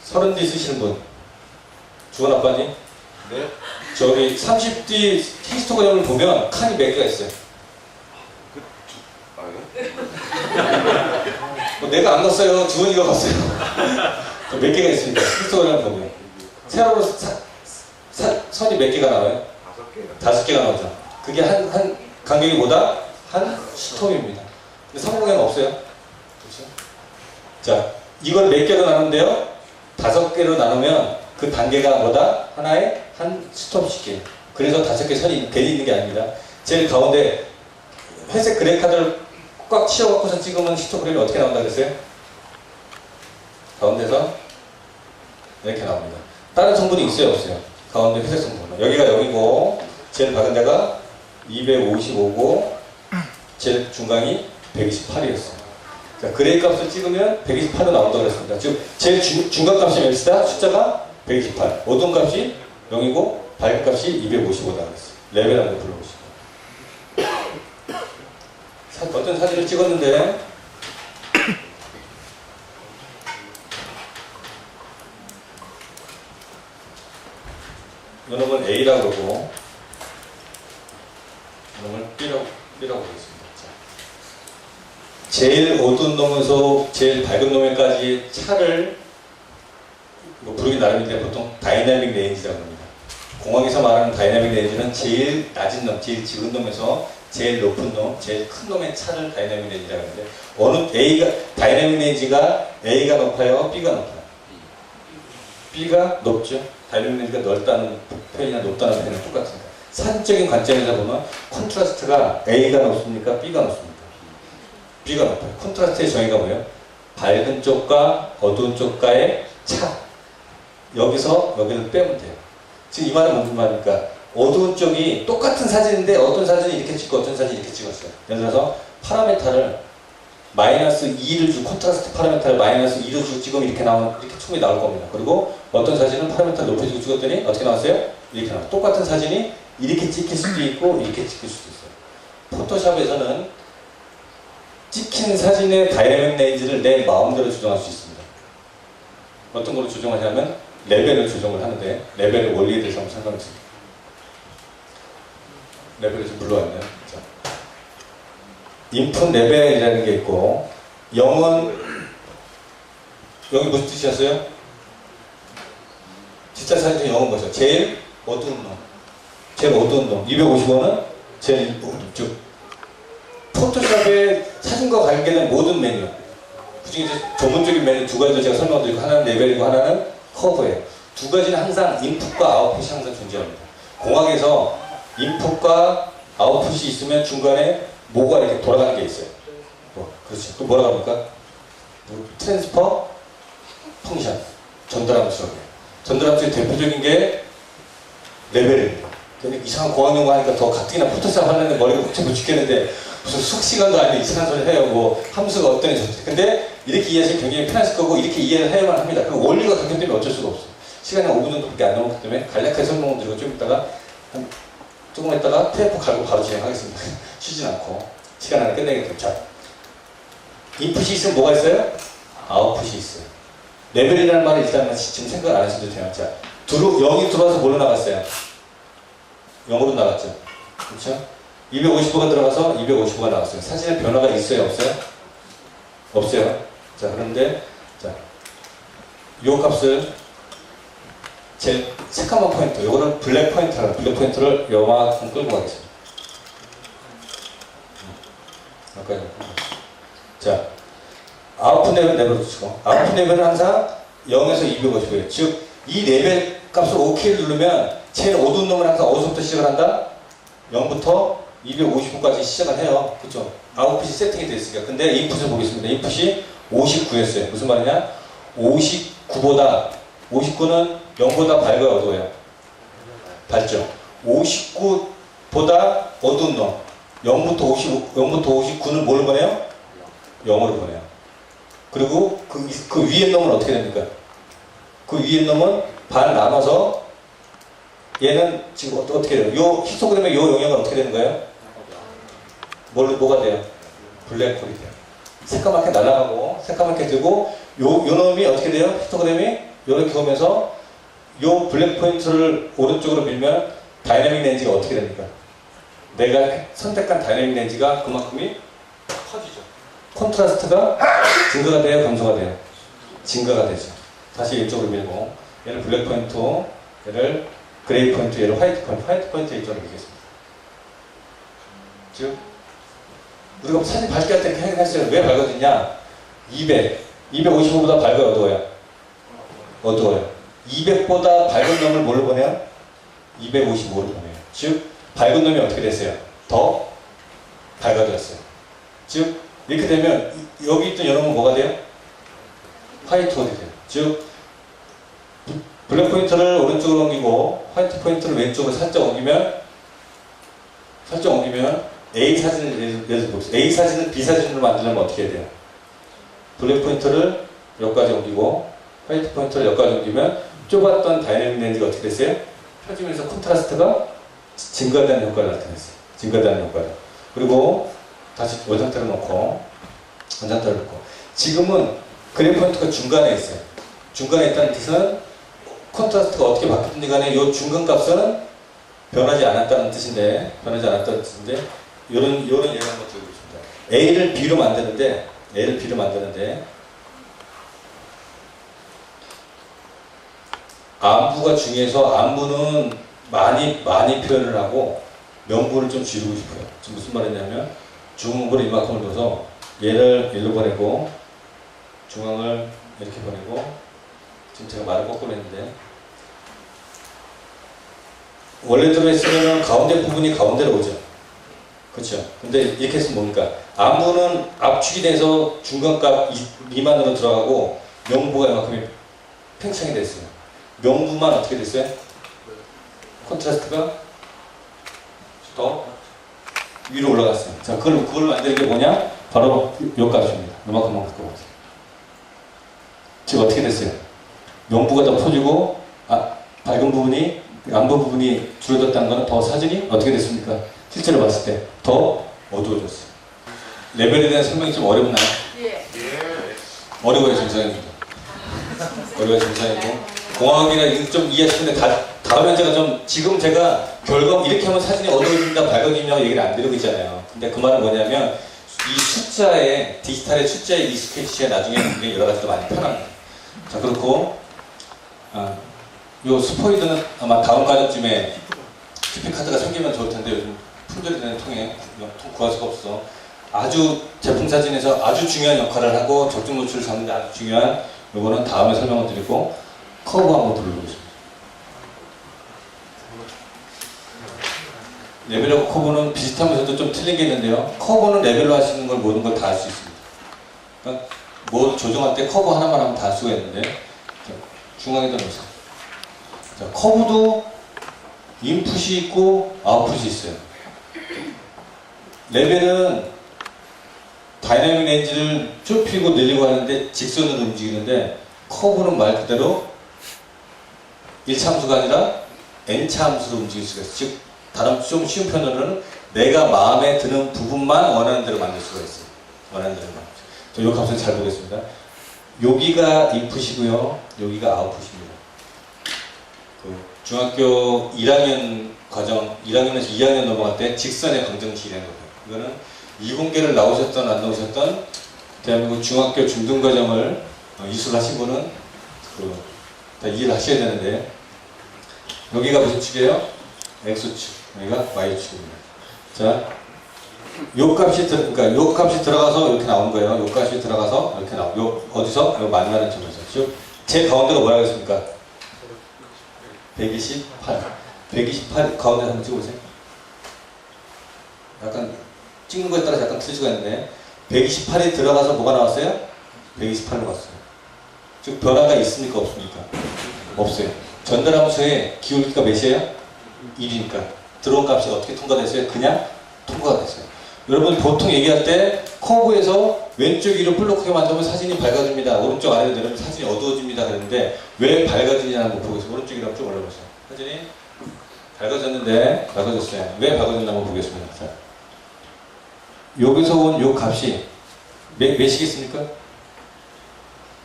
30D 쓰시는 분? 주원 아빠님? 네. 저기 30D 히스토그램을 보면 칸이 몇 개가 있어요. 내가 안 갔어요. 주원이가 갔어요. 몇 개가 있습니다. 히스토그램을 보면. 세로로 선이 몇 개가 나와요? 5개가 나오죠. 그게 한 간격이 뭐다? 한 스톱입니다. 근데 성공에는 없어요. 그렇죠? 자, 이걸 몇 개로 나누는데요? 5개로 나누면 그 단계가 뭐다? 하나에 한 스톱씩이에요. 그래서 5개 선이 괜히 있는 게 아닙니다. 제일 가운데 회색 그래 카드를 꽉 치워갖고서 찍으면 히스토그램이 어떻게 나온다 그랬어요? 가운데서 이렇게 나옵니다. 다른 성분이 있어요? 없어요? 가운데 회색 성분. 여기가 여기고 제일 작은 데가 255고 제일 중간이 128이었어요. 자, 그레이 값을 찍으면 128로 나온다고 그랬습니다. 즉 제일 중간 값이 몇이다? 숫자가 128. 어두운 값이 0이고 밝은 값이 255다 그랬어요. 레벨 한번 불러보시죠. 어떤 사진을 찍었는데 이놈은 A라고 그러고 이놈을 B라고 하겠습니다. 제일 어두운 놈에서 제일 밝은 놈에까지 차를 부르기 나름인데 보통 다이나믹 레인지라고 합니다. 공학에서 말하는 다이나믹 레인지는 제일 낮은 놈, 제일 적은 놈에서 제일 높은 놈, 제일 큰 놈의 차를 다이나믹 레인지라고 하는데 어느 A가 다이나믹 레인지가 A가 높아요, B가 높아요? B가 높죠. 다이나믹 레인지가 넓다는 표현이나 높다는 표현은 똑같습니다. 사진적인 관점에서 보면 콘트라스트가 A가 높습니까? B가 높습니까? B가 높아요. 콘트라스트의 정의가 뭐예요? 밝은 쪽과 어두운 쪽과의 차. 여기서 여기를 빼면 돼요. 지금 이 말은 무슨 말입니까? 어두운 쪽이 똑같은 사진인데 어떤 사진이 이렇게 찍고 어떤 사진이 이렇게 찍었어요. 예를 들어서 파라메타를 -2를 주고 콘트라스트 파라메타를 -2를 주고 찍으면 이렇게 춤이 나올 겁니다. 그리고 어떤 사진은 파라메타를 높여주고 찍었더니 어떻게 나왔어요? 이렇게 나와요. 똑같은 사진이 이렇게 찍힐 수도 있고 이렇게 찍힐 수도 있어요. 포토샵에서는 찍힌 사진의 다이내믹 레인지를 내 마음대로 조정할 수 있습니다. 어떤 걸로 조정하냐면 레벨을 조정을 하는데 레벨의 원리에 대해서 한번 설명을 드립니다. 레벨을 좀 불러왔네요. 자, 인풋 레벨이라는 게 있고 0은 여기 무슨 뜻이었어요? 진짜 사진 중에 0은 뭐죠? 제일 어두운 놈. 제일 어두운 놈. 255는 제일 즉 포토샵의 사진과 관계된 모든 메뉴. 그중에 이제 전문적인 메뉴 두 가지를 제가 설명드리고 하나는 레벨이고 하나는 커브예요. 두 가지는 항상 인풋과 아웃풋이 항상 존재합니다. 공학에서 인풋과 아웃풋이 있으면 중간에 뭐가 이렇게 돌아가는 게 있어요. 그렇지. 또 뭐라고 합니까? 트랜스퍼 펑션. 전달함수라고 해요. 전달함수의 대표적인 게 레벨입니다. 근데 이상한 공학연구 하니까 더 가뜩이나 포토샵 하려는데 머리가 복잡해 죽겠는데 무슨 수학 시간도 아니고 이상한 소리 해요. 뭐 함수가 어떠니 저떠니. 근데 이렇게 이해하시면 굉장히 편하실 거고 이렇게 이해를 해야만 합니다. 그 원리가 그렇기 때문에 어쩔 수가 없어요. 시간이 한 5분 정도밖에 안 남았기 때문에 간략하게 설명을 드리고 좀 있다가 조금 있다가 테이프 갈고 바로 진행하겠습니다. 쉬진 않고 시간 안에 끝내겠습니다. 자, 인풋이 있으면 뭐가 있어요? 아웃풋이 있어요. 레벨이라는 말을 일단 지금 생각 안 하셔도 돼요. 자, 0이 들어와서 뭘로 나갔어요? 0으로 나갔죠. 그렇죠? 255가 들어가서 255가 나왔어요. 사진에 변화가 있어요? 없어요? 없어요. 자, 그런데 자, 요 값을 제일 새까만 포인트, 요거는 블랙 포인트라고, 블랙 포인트를 요만큼 끌고 가겠습니다. 자, 아웃풋 레벨 내버려두시고, 아웃풋 레벨은 항상 0에서 250이에요. 즉, 이 레벨 값을 OK를 누르면 제일 어두운 놈은 항상 어디서부터 시작을 한다? 0부터 255까지 시작을 해요. 그죠? 아웃풋이 세팅이 되어 있으니까. 근데 인풋을 보겠습니다. 인풋이 59였어요. 무슨 말이냐? 59보다, 59는 0보다 밝아요, 어두워요? 밝죠? 59보다 어두운 놈. 0부터 59는 뭘 보내요? 0으로 보내요. 그리고 그 위에 놈은 어떻게 됩니까? 그 위에 놈은 반 나눠서 얘는 지금 어떻게 돼요? 요 히스토그램의 요 영역은 어떻게 되는 거예요? 뭐가 돼요? 블랙홀이 돼요. 새까맣게 날아가고 새까맣게 되고 요 놈이 어떻게 돼요? 히스토그램이 이렇게 오면서 요 블랙 포인트를 오른쪽으로 밀면 다이내믹 렌즈가 어떻게 됩니까? 내가 선택한 다이내믹 렌즈가 그만큼이 커지죠. 콘트라스트가 증가가 돼요? 감소가 돼요? 증가가 되죠. 다시 이쪽으로 밀고 얘를 블랙 포인트, 얘를 그레이 포인트, 얘를 화이트 포인트 이쪽으로 밀겠습니다. 즉 우리가 사진 밝게 할 때 이렇게 확인했어요. 왜 밝아졌냐? 255보다 밝아요, 어두워요? 어두워요. 200보다 밝은 놈을 뭘로 보내요? 255로 보내요. 즉 밝은 놈이 어떻게 됐어요? 더 밝아졌어요. 즉 이렇게 되면 여기 있던 여러분 뭐가 돼요? 화이트가 돼요. 즉 블랙 포인트를 오른쪽으로 옮기고 화이트 포인트를 왼쪽으로 살짝 옮기면 A 사진을 예를 들어 봅시다. A 사진을 B 사진으로 만들려면 어떻게 해야 돼요? 블랙 포인트를 여기까지 옮기고 화이트 포인트를 여기까지 옮기면 좁았던 다이내믹 렌즈가 어떻게 됐어요? 펴지면서 콘트라스트가 증가되는 효과를 나타냈어요. 증가되는 효과를. 그리고 다시 원상태를 놓고 지금은 그레이 포인트가 중간에 있어요. 중간에 있다는 뜻은 콘트라스트가 어떻게 바뀌든지 간에 이 중간 값은 변하지 않았다는 뜻인데 이런 예를 한번 들어보겠습니다. A를 B로 만드는데 안부가 중요해서 안부는 많이 표현을 하고 명부를 좀 줄이고 싶어요. 지금 무슨 말이냐면 중앙부를 이만큼을 둬서 얘를 일로 보내고 중앙을 이렇게 보내고 지금 제가 말을 거꾸로 했는데 원래대로 했으면 가운데 부분이 가운데로 오죠. 그렇죠. 근데 이렇게 했으면 뭡니까? 안부는 압축이 돼서 중간값 미만으로 들어가고 명부가 이만큼이 팽창이 됐어요. 명부만 어떻게 됐어요? 콘트라스트가 더 위로 올라갔어요. 자, 그걸 만드는 게 뭐냐? 바로 요 값입니다. 요만큼만 갖고 오세요. 지금 어떻게 됐어요? 명부가 더 퍼지고 밝은 부분이 안부 부분이 줄어들었다는 것은 더 사진이 어떻게 됐습니까? 실제로 봤을 때 더 어두워졌어요. 레벨에 대한 설명이 좀 어렵나요? 예. 어려워요, 정상입니다. 어려워요, 정상이고 공학이나 좀 이해하시는데 다음에 제가 좀 지금 제가 결과 이렇게 하면 사진이 어두워진다, 밝아지냐고 얘기를 안 드리고 있잖아요. 근데 그 말은 뭐냐면 이 숫자에 디지털의 숫자에 익숙해지셔야 나중에 굉장히 여러 가지로 많이 편합니다. 자, 그렇고 요 스포이드는 아마 다음 과정쯤에 TP 카드가 생기면 좋을 텐데 요즘 품절이 되는 통에 구할 수가 없어. 아주 제품 사진에서 아주 중요한 역할을 하고 적정 노출을 잡는 데 아주 중요한 요거는 다음에 설명을 드리고 커브 한번 돌려보겠습니다. 레벨하고 커브는 비슷하면서도 좀 틀린 게 있는데요. 커브는 레벨로 하시는 걸 모든 걸 다 할 수 있습니다. 그러니까 뭐 조정할 때 커브 하나만 하면 다 할 수가 있는데 중앙에다 놓으세요. 자, 커브도 인풋이 있고 아웃풋이 있어요. 레벨은 다이나믹 렌즈를 좁히고 늘리고 하는데 직선으로 움직이는데 커브는 말 그대로 1차함수가 아니라 n차함수로 움직일 수가 있어요. 즉 다른 좀 쉬운 표현으로는 내가 마음에 드는 부분만 원하는 대로 만들 수가 있어요. 원하는 대로 만들 수 있어요. 이 값을 잘 보겠습니다. 여기가 인풋이고요. 여기가 아웃풋입니다. 그 중학교 1학년 과정, 1학년에서 2학년 넘어갈 때 직선의 방정식이라는 거예요. 이거는 이공계를 나오셨던 안 나오셨던 대한민국 중학교 중등과정을 이수하신 분은 다 이해를 하셔야 되는데 여기가 무슨 축이에요? X축, 여기가 Y축입니다. 자, 요 값이 들어가서 이렇게 나오는 거예요. 요 값이 들어가서 이렇게 나오고 요 어디서? 요 만나는 점에서. 즉, 제 가운데가 뭐라고 했습니까? 128. 128 가운데 한번 찍어보세요. 약간 찍는 거에 따라서 약간 틀릴 수가 있는데 128이 들어가서 뭐가 나왔어요? 128로 갔어요. 즉 변화가 있습니까? 없습니까? 없어요. 전달함수의 기울기가 몇이에요? 1이니까 들어온 값이 어떻게 통과됐어요? 그냥 통과가 됐어요. 여러분 보통 얘기할 때 커브에서 왼쪽 위로 볼록하게 만들면 사진이 밝아집니다. 오른쪽 아래로 내려면 사진이 어두워집니다. 그랬는데 왜 밝아지냐 한번 보겠습니다. 오른쪽 위로 좀 올려보세요. 사진이 밝아졌는데 밝아졌어요. 왜 밝아졌나 한번 보겠습니다. 자, 여기서 온 요 값이 몇이겠습니까?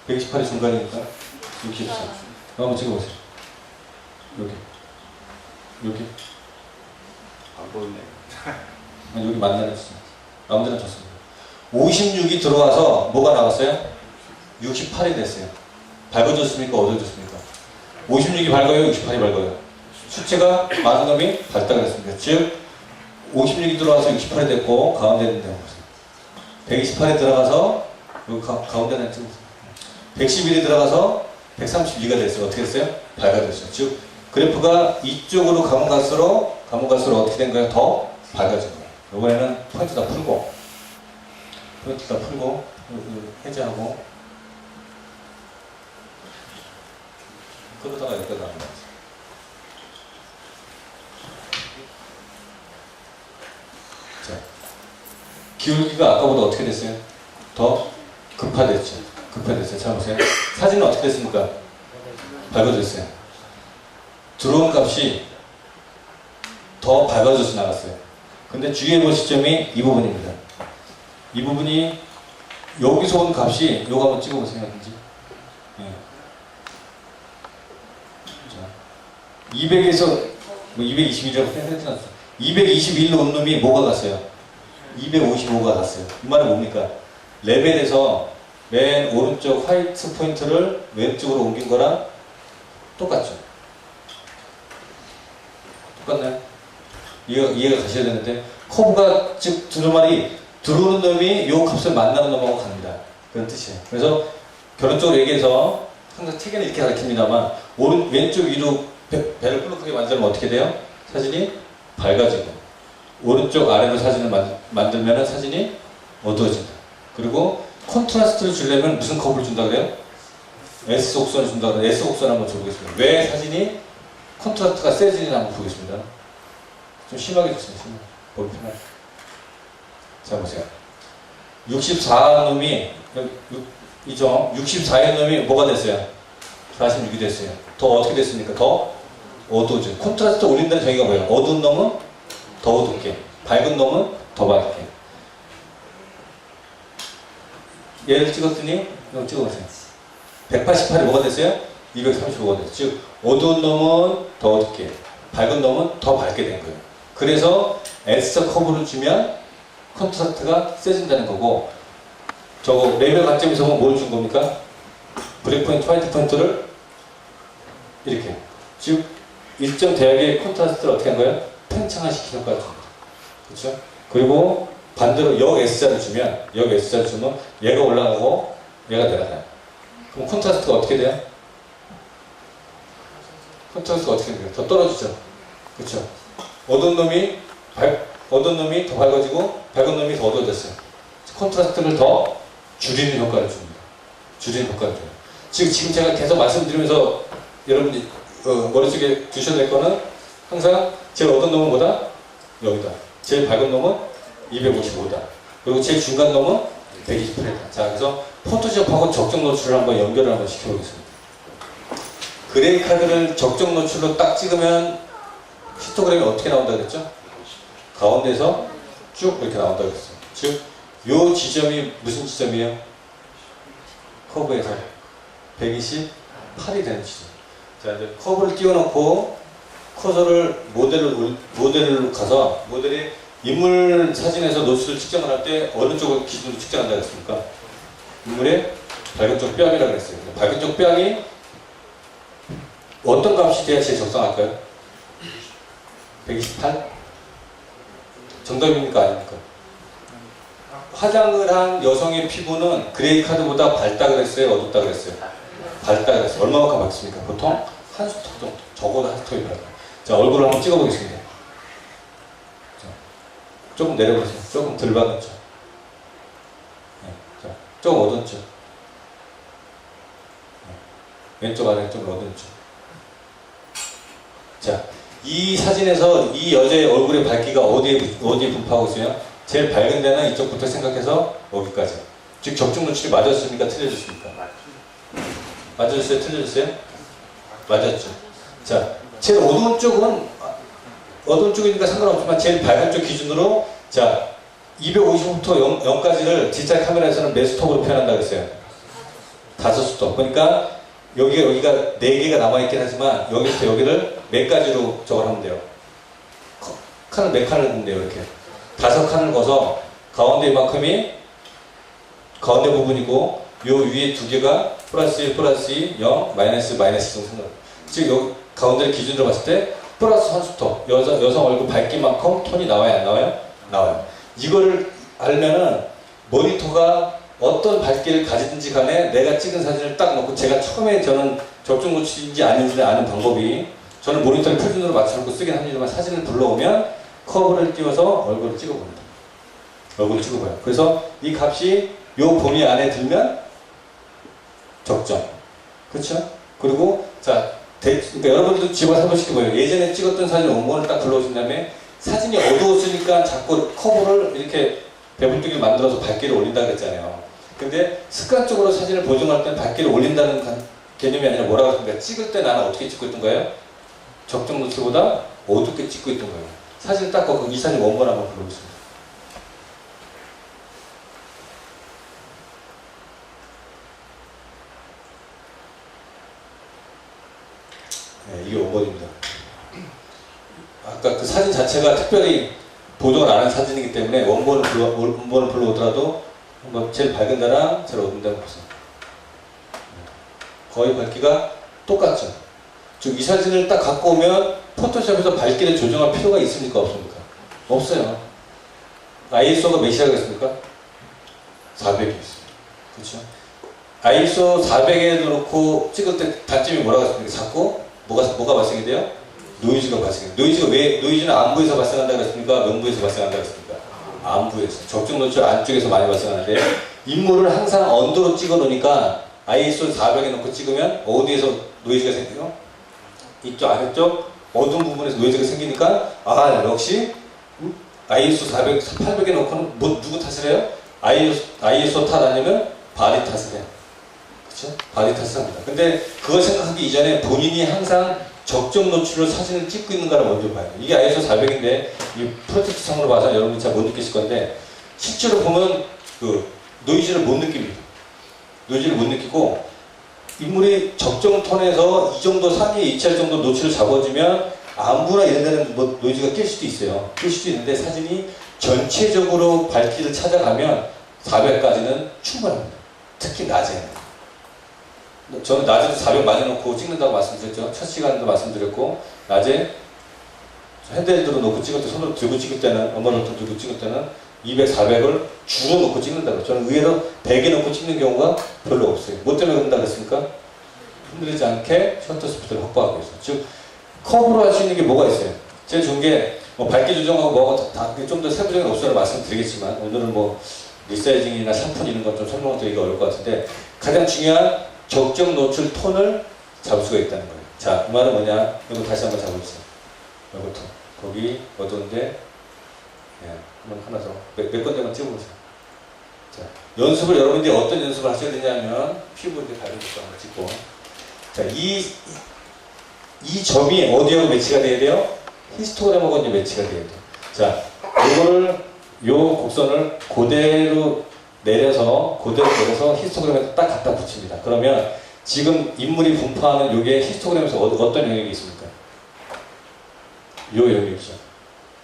128의 중간이니까 64. 한번 찍어보세요. 여기 안 보이네. 아니, 여기 만나는 수 아무데나 좋습니다. 56이 들어와서 뭐가 나왔어요? 68이 됐어요. 밝아졌습니까? 어두워졌습니까? 56이 밝아요? 68이 밝아요? 수치가 많은 놈이 밝다가 됐습니다. 즉 56이 들어와서 68이 됐고 가운데 있는 데 보세요. 128이 들어가서 여기 가운데는 찍으세요. 111이 들어가서 132가 됐어요. 어떻게 됐어요? 밝아졌어요. 즉 그래프가 이쪽으로 가면 갈수록 어떻게 된 거예요? 더 밝아진 거예요. 이번에는 포인트 다 풀고 해제하고 그러다가 여기까지 나온 거예요. 자, 기울기가 아까보다 어떻게 됐어요? 더 급화됐죠. 잘 보세요. 사진은 어떻게 됐습니까? 밝아졌어요. 들어온 값이 더 밝아져서 나갔어요. 근데 주의해 보실 점이 이 부분입니다. 이 부분이 여기서 온 값이 요거 한번 찍어보세요. 네. 자, 200에서 221이라고 생각했지 221로 온 놈이 뭐가 갔어요? 255가 갔어요. 이 말은 뭡니까? 레벨에서 맨 오른쪽 화이트 포인트를 왼쪽으로 옮긴 거랑 똑같죠? 똑같나요? 이해가 가셔야 되는데 커브가 즉 두루마리 들어오는 놈이 요 값을 만나는 놈하고 갑니다. 그런 뜻이에요. 그래서 결론적으로 얘기해서 항상 책에는 이렇게 가르칩니다만 왼쪽 위로 배를 볼록하게 만들면 어떻게 돼요? 사진이 밝아지고 오른쪽 아래로 사진을 만들면 사진이 어두워진다. 그리고 콘트라스트를 주려면 무슨 커브를 준다 그래요? S 곡선을 준다 그래요. S 곡선 한번 줘보겠습니다. 왜 사진이 콘트라스트가 세지는지 한번 보겠습니다. 좀 심하게 줬습니다. 보기 편하게. 자, 보세요. 64놈이, 이죠? 64의 놈이 뭐가 됐어요? 46이 됐어요. 더 어떻게 됐습니까? 더 어두워져. 콘트라스트 올린다는 정의가 뭐예요? 어두운 놈은 더 어둡게, 밝은 놈은 더 밝게. 얘를 찍었더니, 이거 찍어보세요. 188이 뭐가 됐어요? 235가 됐어요. 즉, 어두운 놈은 더 어둡게, 밝은 놈은 더 밝게 된 거예요. 그래서 S자 커브를 주면 콘트라스트가 세진다는 거고, 저거 레벨 관점에서 보면 뭘 준 겁니까? 브레이크 포인트, 화이트 포인트를 이렇게. 즉, 일정 대역의 콘트라스트를 어떻게 한 거예요? 팽창화시키는 효과를 줍니다. 그렇죠? 그리고 반대로 역 S자를 주면, 얘가 올라가고 얘가 내려가요. 그럼 콘트라스트가 어떻게 돼요? 콘트라스트가 어떻게 돼요? 더 떨어지죠? 그렇죠? 어두운 놈이 더 밝아지고 밝은 놈이 더 어두워졌어요. 콘트라스트를 더 줄이는 효과를 줍니다. 즉 지금 제가 계속 말씀드리면서 여러분이 머릿속에 두셔야 될 거는 항상 제일 어두운 놈은 뭐다? 여기다. 제일 밝은 놈은 255다. 그리고 제일 중간 놈은 128이다. 자, 그래서 포토샵하고 적정 노출을 한번 연결을 한번 시켜보겠습니다. 그레이 카드를 적정 노출로 딱 찍으면 히스토그램이 어떻게 나온다 그랬죠? 가운데서 쭉 이렇게 나온다 그랬어요. 즉, 요 지점이 무슨 지점이에요? 커브에서 128이 되는 지점. 자, 이제 커브를 띄워놓고 커서를 모델로 가서 모델이 인물 사진에서 노출을 측정을 할 때 어느 쪽을 기준으로 측정한다 그랬습니까? 인물의 밝은 쪽 뺨이라고 그랬어요. 밝은 쪽 뺨이 어떤 값이 돼야 제일 적당할까요? 128? 정답입니까? 아닙니까? 화장을 한 여성의 피부는 그레이 카드보다 밝다 그랬어요? 어둡다 그랬어요? 밝다 그랬어요. 얼마만큼 밝습니까? 보통 한 스톡 정도. 적어도 한 스톡이 밝아요. 자, 얼굴을 한번 찍어보겠습니다. 자, 조금 내려보세요. 조금 덜 밝았죠? 네, 자, 조금 어둡죠? 네, 왼쪽 아래 좀 어둡죠? 자, 이 사진에서 이 여자의 얼굴의 밝기가 어디에 분포하고 있어요? 제일 밝은 데는 이쪽부터 생각해서 여기까지. 즉 적중 노출이 맞았습니까? 틀려졌습니까? 맞았어요? 틀려졌어요? 맞았죠. 자, 제일 어두운 쪽은 어두운 쪽이니까 상관없지만 제일 밝은 쪽 기준으로 자 255부터 0까지를 디지털 카메라에서는 몇 스톱으로 표현한다고 했어요? 5스톱. 그러니까 여기가 4개가 남아있긴 하지만 여기부터 여기를 몇 가지로 저걸 하면 돼요? 칸을 몇 칸을 넣으면 돼요? 이렇게 5칸을 거서 가운데 이만큼이 가운데 부분이고 요 위에 2개가 플러스 1, 플러스 2, 0, 마이너스 정도 생각. 즉 여기 가운데를 기준으로 봤을 때 플러스 한 스톱 여성 얼굴 밝기만큼 톤이 나와요? 안 나와요? 나와요. 이거를 알면은 모니터가 어떤 밝기를 가지든지 간에 내가 찍은 사진을 딱 놓고 제가 처음에 저는 적중 노출인지 아닌지를 아는 방법이 저는 모니터를 표준으로 맞춰놓고 쓰긴 합니다만 사진을 불러오면 커브를 띄워서 얼굴을 찍어봅니다. 얼굴을 찍어봐요. 그래서 이 값이 요 범위 안에 들면 적정. 그렇죠? 그리고 자, 그러니까 여러분들도 집어서 해보시기 보여요. 예전에 찍었던 사진 원본을 딱 불러오신 다음에 사진이 어두웠으니까 자꾸 커브를 이렇게 배불뚝이 만들어서 밝기를 올린다 그랬잖아요. 근데 습관적으로 사진을 보정할 때 밝기를 올린다는 개념이 아니라 뭐라고 했습니까? 찍을 때 나는 어떻게 찍고 있던 거예요? 적정 노출보다 어둡게 찍고 있던 거예요. 사진을 딱 걷고 이 사진 원본 한번 불러보겠습니다. 네, 이게 원본입니다. 아까 그 사진 자체가 특별히 보정을 안 한 사진이기 때문에 원본을 불러오더라도 한번 제일 밝은 데랑 제일 어두운 데랑 보세요. 거의 밝기가 똑같죠. 즉 이 사진을 딱 갖고 오면 포토샵에서 밝기를 조정할 필요가 있습니까? 없습니까? 없어요. ISO가 몇이라고 했습니까? 400이 있습니다. 그렇죠? ISO 400에 놓고 찍을 때 단점이 뭐라고 했습니까? 자꾸 뭐가 발생이 돼요? 노이즈가 발생해요. 노이즈는 안부에서 발생한다고 했습니까? 명부에서 발생한다고 했습니까? 안부에서. 적중 노출 안쪽에서 많이 발생하는데 인물을 항상 언더로 찍어 놓으니까 ISO 400에 놓고 찍으면 어디에서 노이즈가 생겨요? 이쪽 아래쪽 어두운 부분에서 노이즈가 생기니까 아 역시 ISO 400, 800에 놓고는 누구 탓을 해요? ISO 탓 아니면 바디 탓을 해요. 그렇죠? 바디 탓을 합니다. 근데 그걸 생각하기 이전에 본인이 항상 적정 노출로 사진을 찍고 있는가를 먼저 봐야 돼요. 이게 ISO 400인데 이 프로젝트상으로 봐서 여러분이 잘 못 느끼실 건데 실제로 보면 그 노이즈를 못 느낍니다. 노이즈를 못 느끼고 인물이 적정 톤에서 이 정도 상위에 위치할 정도 노출을 잡아주면 안부나 이런 데는 뭐 노이즈가 낄 수도 있어요. 낄 수도 있는데 사진이 전체적으로 밝기를 찾아가면 400까지는 충분합니다. 특히 낮에는. 저는 낮에도 400 많이 놓고 찍는다고 말씀드렸죠. 첫 시간에도 말씀드렸고 낮에 핸드헬드로 놓고 찍을 때 손으로 들고 찍을 때는 엄마노트 들고 찍을 때는 200, 400을 주로 놓고 찍는다고. 저는 의외로 100에 놓고 찍는 경우가 별로 없어요. 뭐 때문에 그런다고 했습니까? 흔들리지 않게 셔터 스피드를 확보하기 위해서. 즉 커브로 할 수 있는 게 뭐가 있어요? 제일 좋은 게 뭐 밝기 조정하고 뭐하고 다 좀 더 세부적인 옵션을 말씀드리겠지만 오늘은 뭐 리사이징이나 샴푸 이런 건 좀 설명을 드리기가 어려울 것 같은데 가장 중요한 적정 노출 톤을 잡을 수가 있다는 거예요. 자, 그 말은 뭐냐? 이거 다시 한번 잡아주세요. 여기부터 거기 어두운데 예, 한번 하나 더 몇 군데만 찍어보세요. 자, 연습을 여러분들이 어떤 연습을 하셔야 되냐면 피부 이렇게 발림부터 한번 찍고 자, 이 점이 어디하고 매치가 돼야 돼요? 히스토그램하고 이제 매치가 돼야 돼요. 자, 요 곡선을 그대로 내려서 히스토그램에 딱 갖다 붙입니다. 그러면 지금 인물이 분포하는 요게 히스토그램에서 어떤 영역이 있습니까? 요 영역이죠.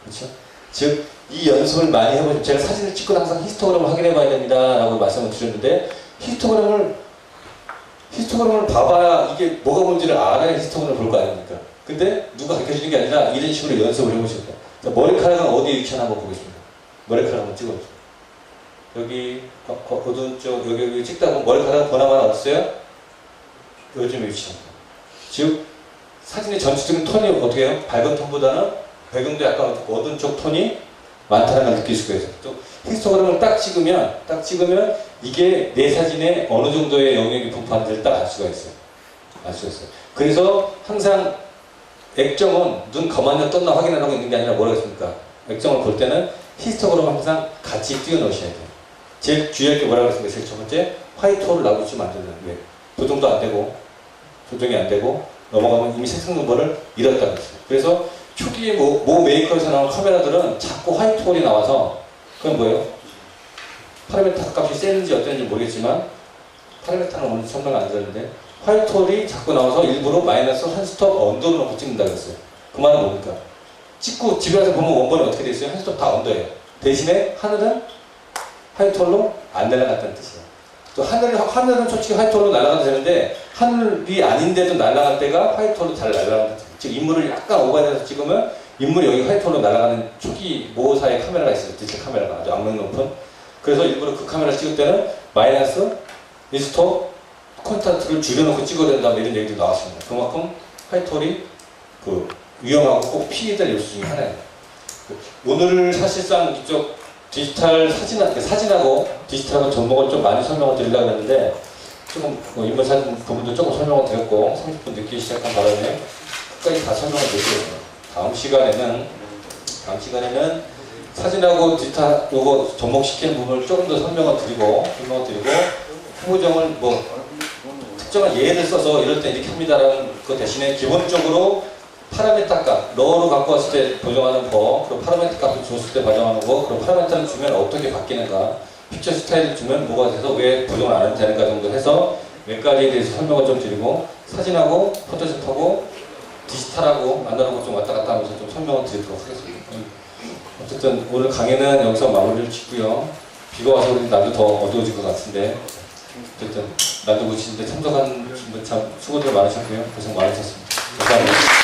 그렇죠? 즉, 이 연습을 많이 해보시면 제가 사진을 찍고 항상 히스토그램을 확인해 봐야 됩니다 라고 말씀을 드렸는데 히스토그램을 봐봐야 이게 뭐가 뭔지를 알아야 히스토그램을 볼 거 아닙니까? 근데 누가 가르쳐 주는 게 아니라 이런 식으로 연습을 해보셔야 돼요. 자, 머리카락은 어디에 위치하나 한번 보겠습니다. 머리카락 한번 찍어보세요. 여기 어두운 쪽 여기 찍다 보면 머리카락 보나마나 어딨어요? 요즘에 위치합니다. 즉 사진의 전체적인 톤이 어떻게 해요? 밝은 톤보다는 배경도 약간 어두운 쪽 톤이 많다는 걸 느낄 수가 있어요. 또 히스토그램을 딱 찍으면 이게 내 사진에 어느 정도의 영역이 분포하는지를 딱 알 수가 있어요. 그래서 항상 액정은 눈 가만히 떴나 확인하라고 있는 게 아니라 뭐라고 했습니까? 액정을 볼 때는 히스토그램을 항상 같이 띄워 넣으셔야 돼요. 제일 주의할 게 뭐라고 했습니까? 제일 첫 번째, 화이트홀을 놔두시면 안 된다는 거예요. 조정도 안 되고, 조정이 안 되고, 넘어가면 이미 색상 넘버를 잃었다고 했어요. 그래서 초기에 모 메이커에서 나온 카메라들은 자꾸 화이트홀이 나와서, 그건 뭐예요? 파라미터 값이 세는지 어땠는지 모르겠지만, 파라미터는 오늘 설명 안 드렸는데, 화이트홀이 자꾸 나와서 일부러 마이너스 한 스톱 언더로 놓고 찍는다고 했어요. 그 말은 뭡니까? 찍고 집에 가서 보면 원본이 어떻게 돼 있어요? 한 스톱 다 언더예요. 대신에 하늘은 화이트홀로 안 날아갔다는 뜻이에요. 또 하늘은 솔직히 화이트홀로 날아가도 되는데 하늘이 아닌데도 날아갈 때가 화이트홀로 잘 날아가는 뜻이에요. 즉 인물을 약간 오버해서 찍으면 인물이 여기 화이트홀로 날아가는 초기 모사의 카메라가 있어요. 디지털 카메라가 아주 악명 높은. 그래서 일부러 그 카메라 찍을 때는 마이너스 1스톱 콘트라스트를 줄여놓고 찍어야 된다 이런 얘기도 나왔습니다. 그만큼 화이트홀이 위험하고 꼭 피해야 될 요소 중에 하나예요. 오늘 사실상 이쪽 디지털 사진하고 디지털하고 접목을 좀 많이 설명을 드리려고 했는데 조금 인물 사진 부분도 조금 설명을 드렸고 30분 늦게 시작한 바람에 끝까지 다 설명을 드리겠습니다. 다음 시간에는 사진하고 디지털 요거 접목시키는 부분을 조금 더 설명을 드리고 후보정을 특정한 예를 써서 이럴 때 이렇게 합니다라는 것 대신에 기본적으로 파라미터 값, 러로 갖고 왔을 때 보정하는 법, 그리고 파라미터 값을 줬을 때 보정하는 거, 그리고 파라미터를 주면 어떻게 바뀌는가, 픽처 스타일을 주면 뭐가 돼서 왜 보정을 안 해도 되는가 정도 해서 몇 가지에 대해서 설명을 좀 드리고 사진하고 포토샵하고 디지털하고 아날로그 좀 왔다 갔다 하면서 좀 설명을 드리도록 하겠습니다. 어쨌든 오늘 강의는 여기서 마무리를 짓고요. 비가 와서 우리 날도 더 어두워질 것 같은데 어쨌든 날도 보시는데 참석한 분들 참 수고들 많으셨고요. 고생 많으셨습니다. 감사합니다.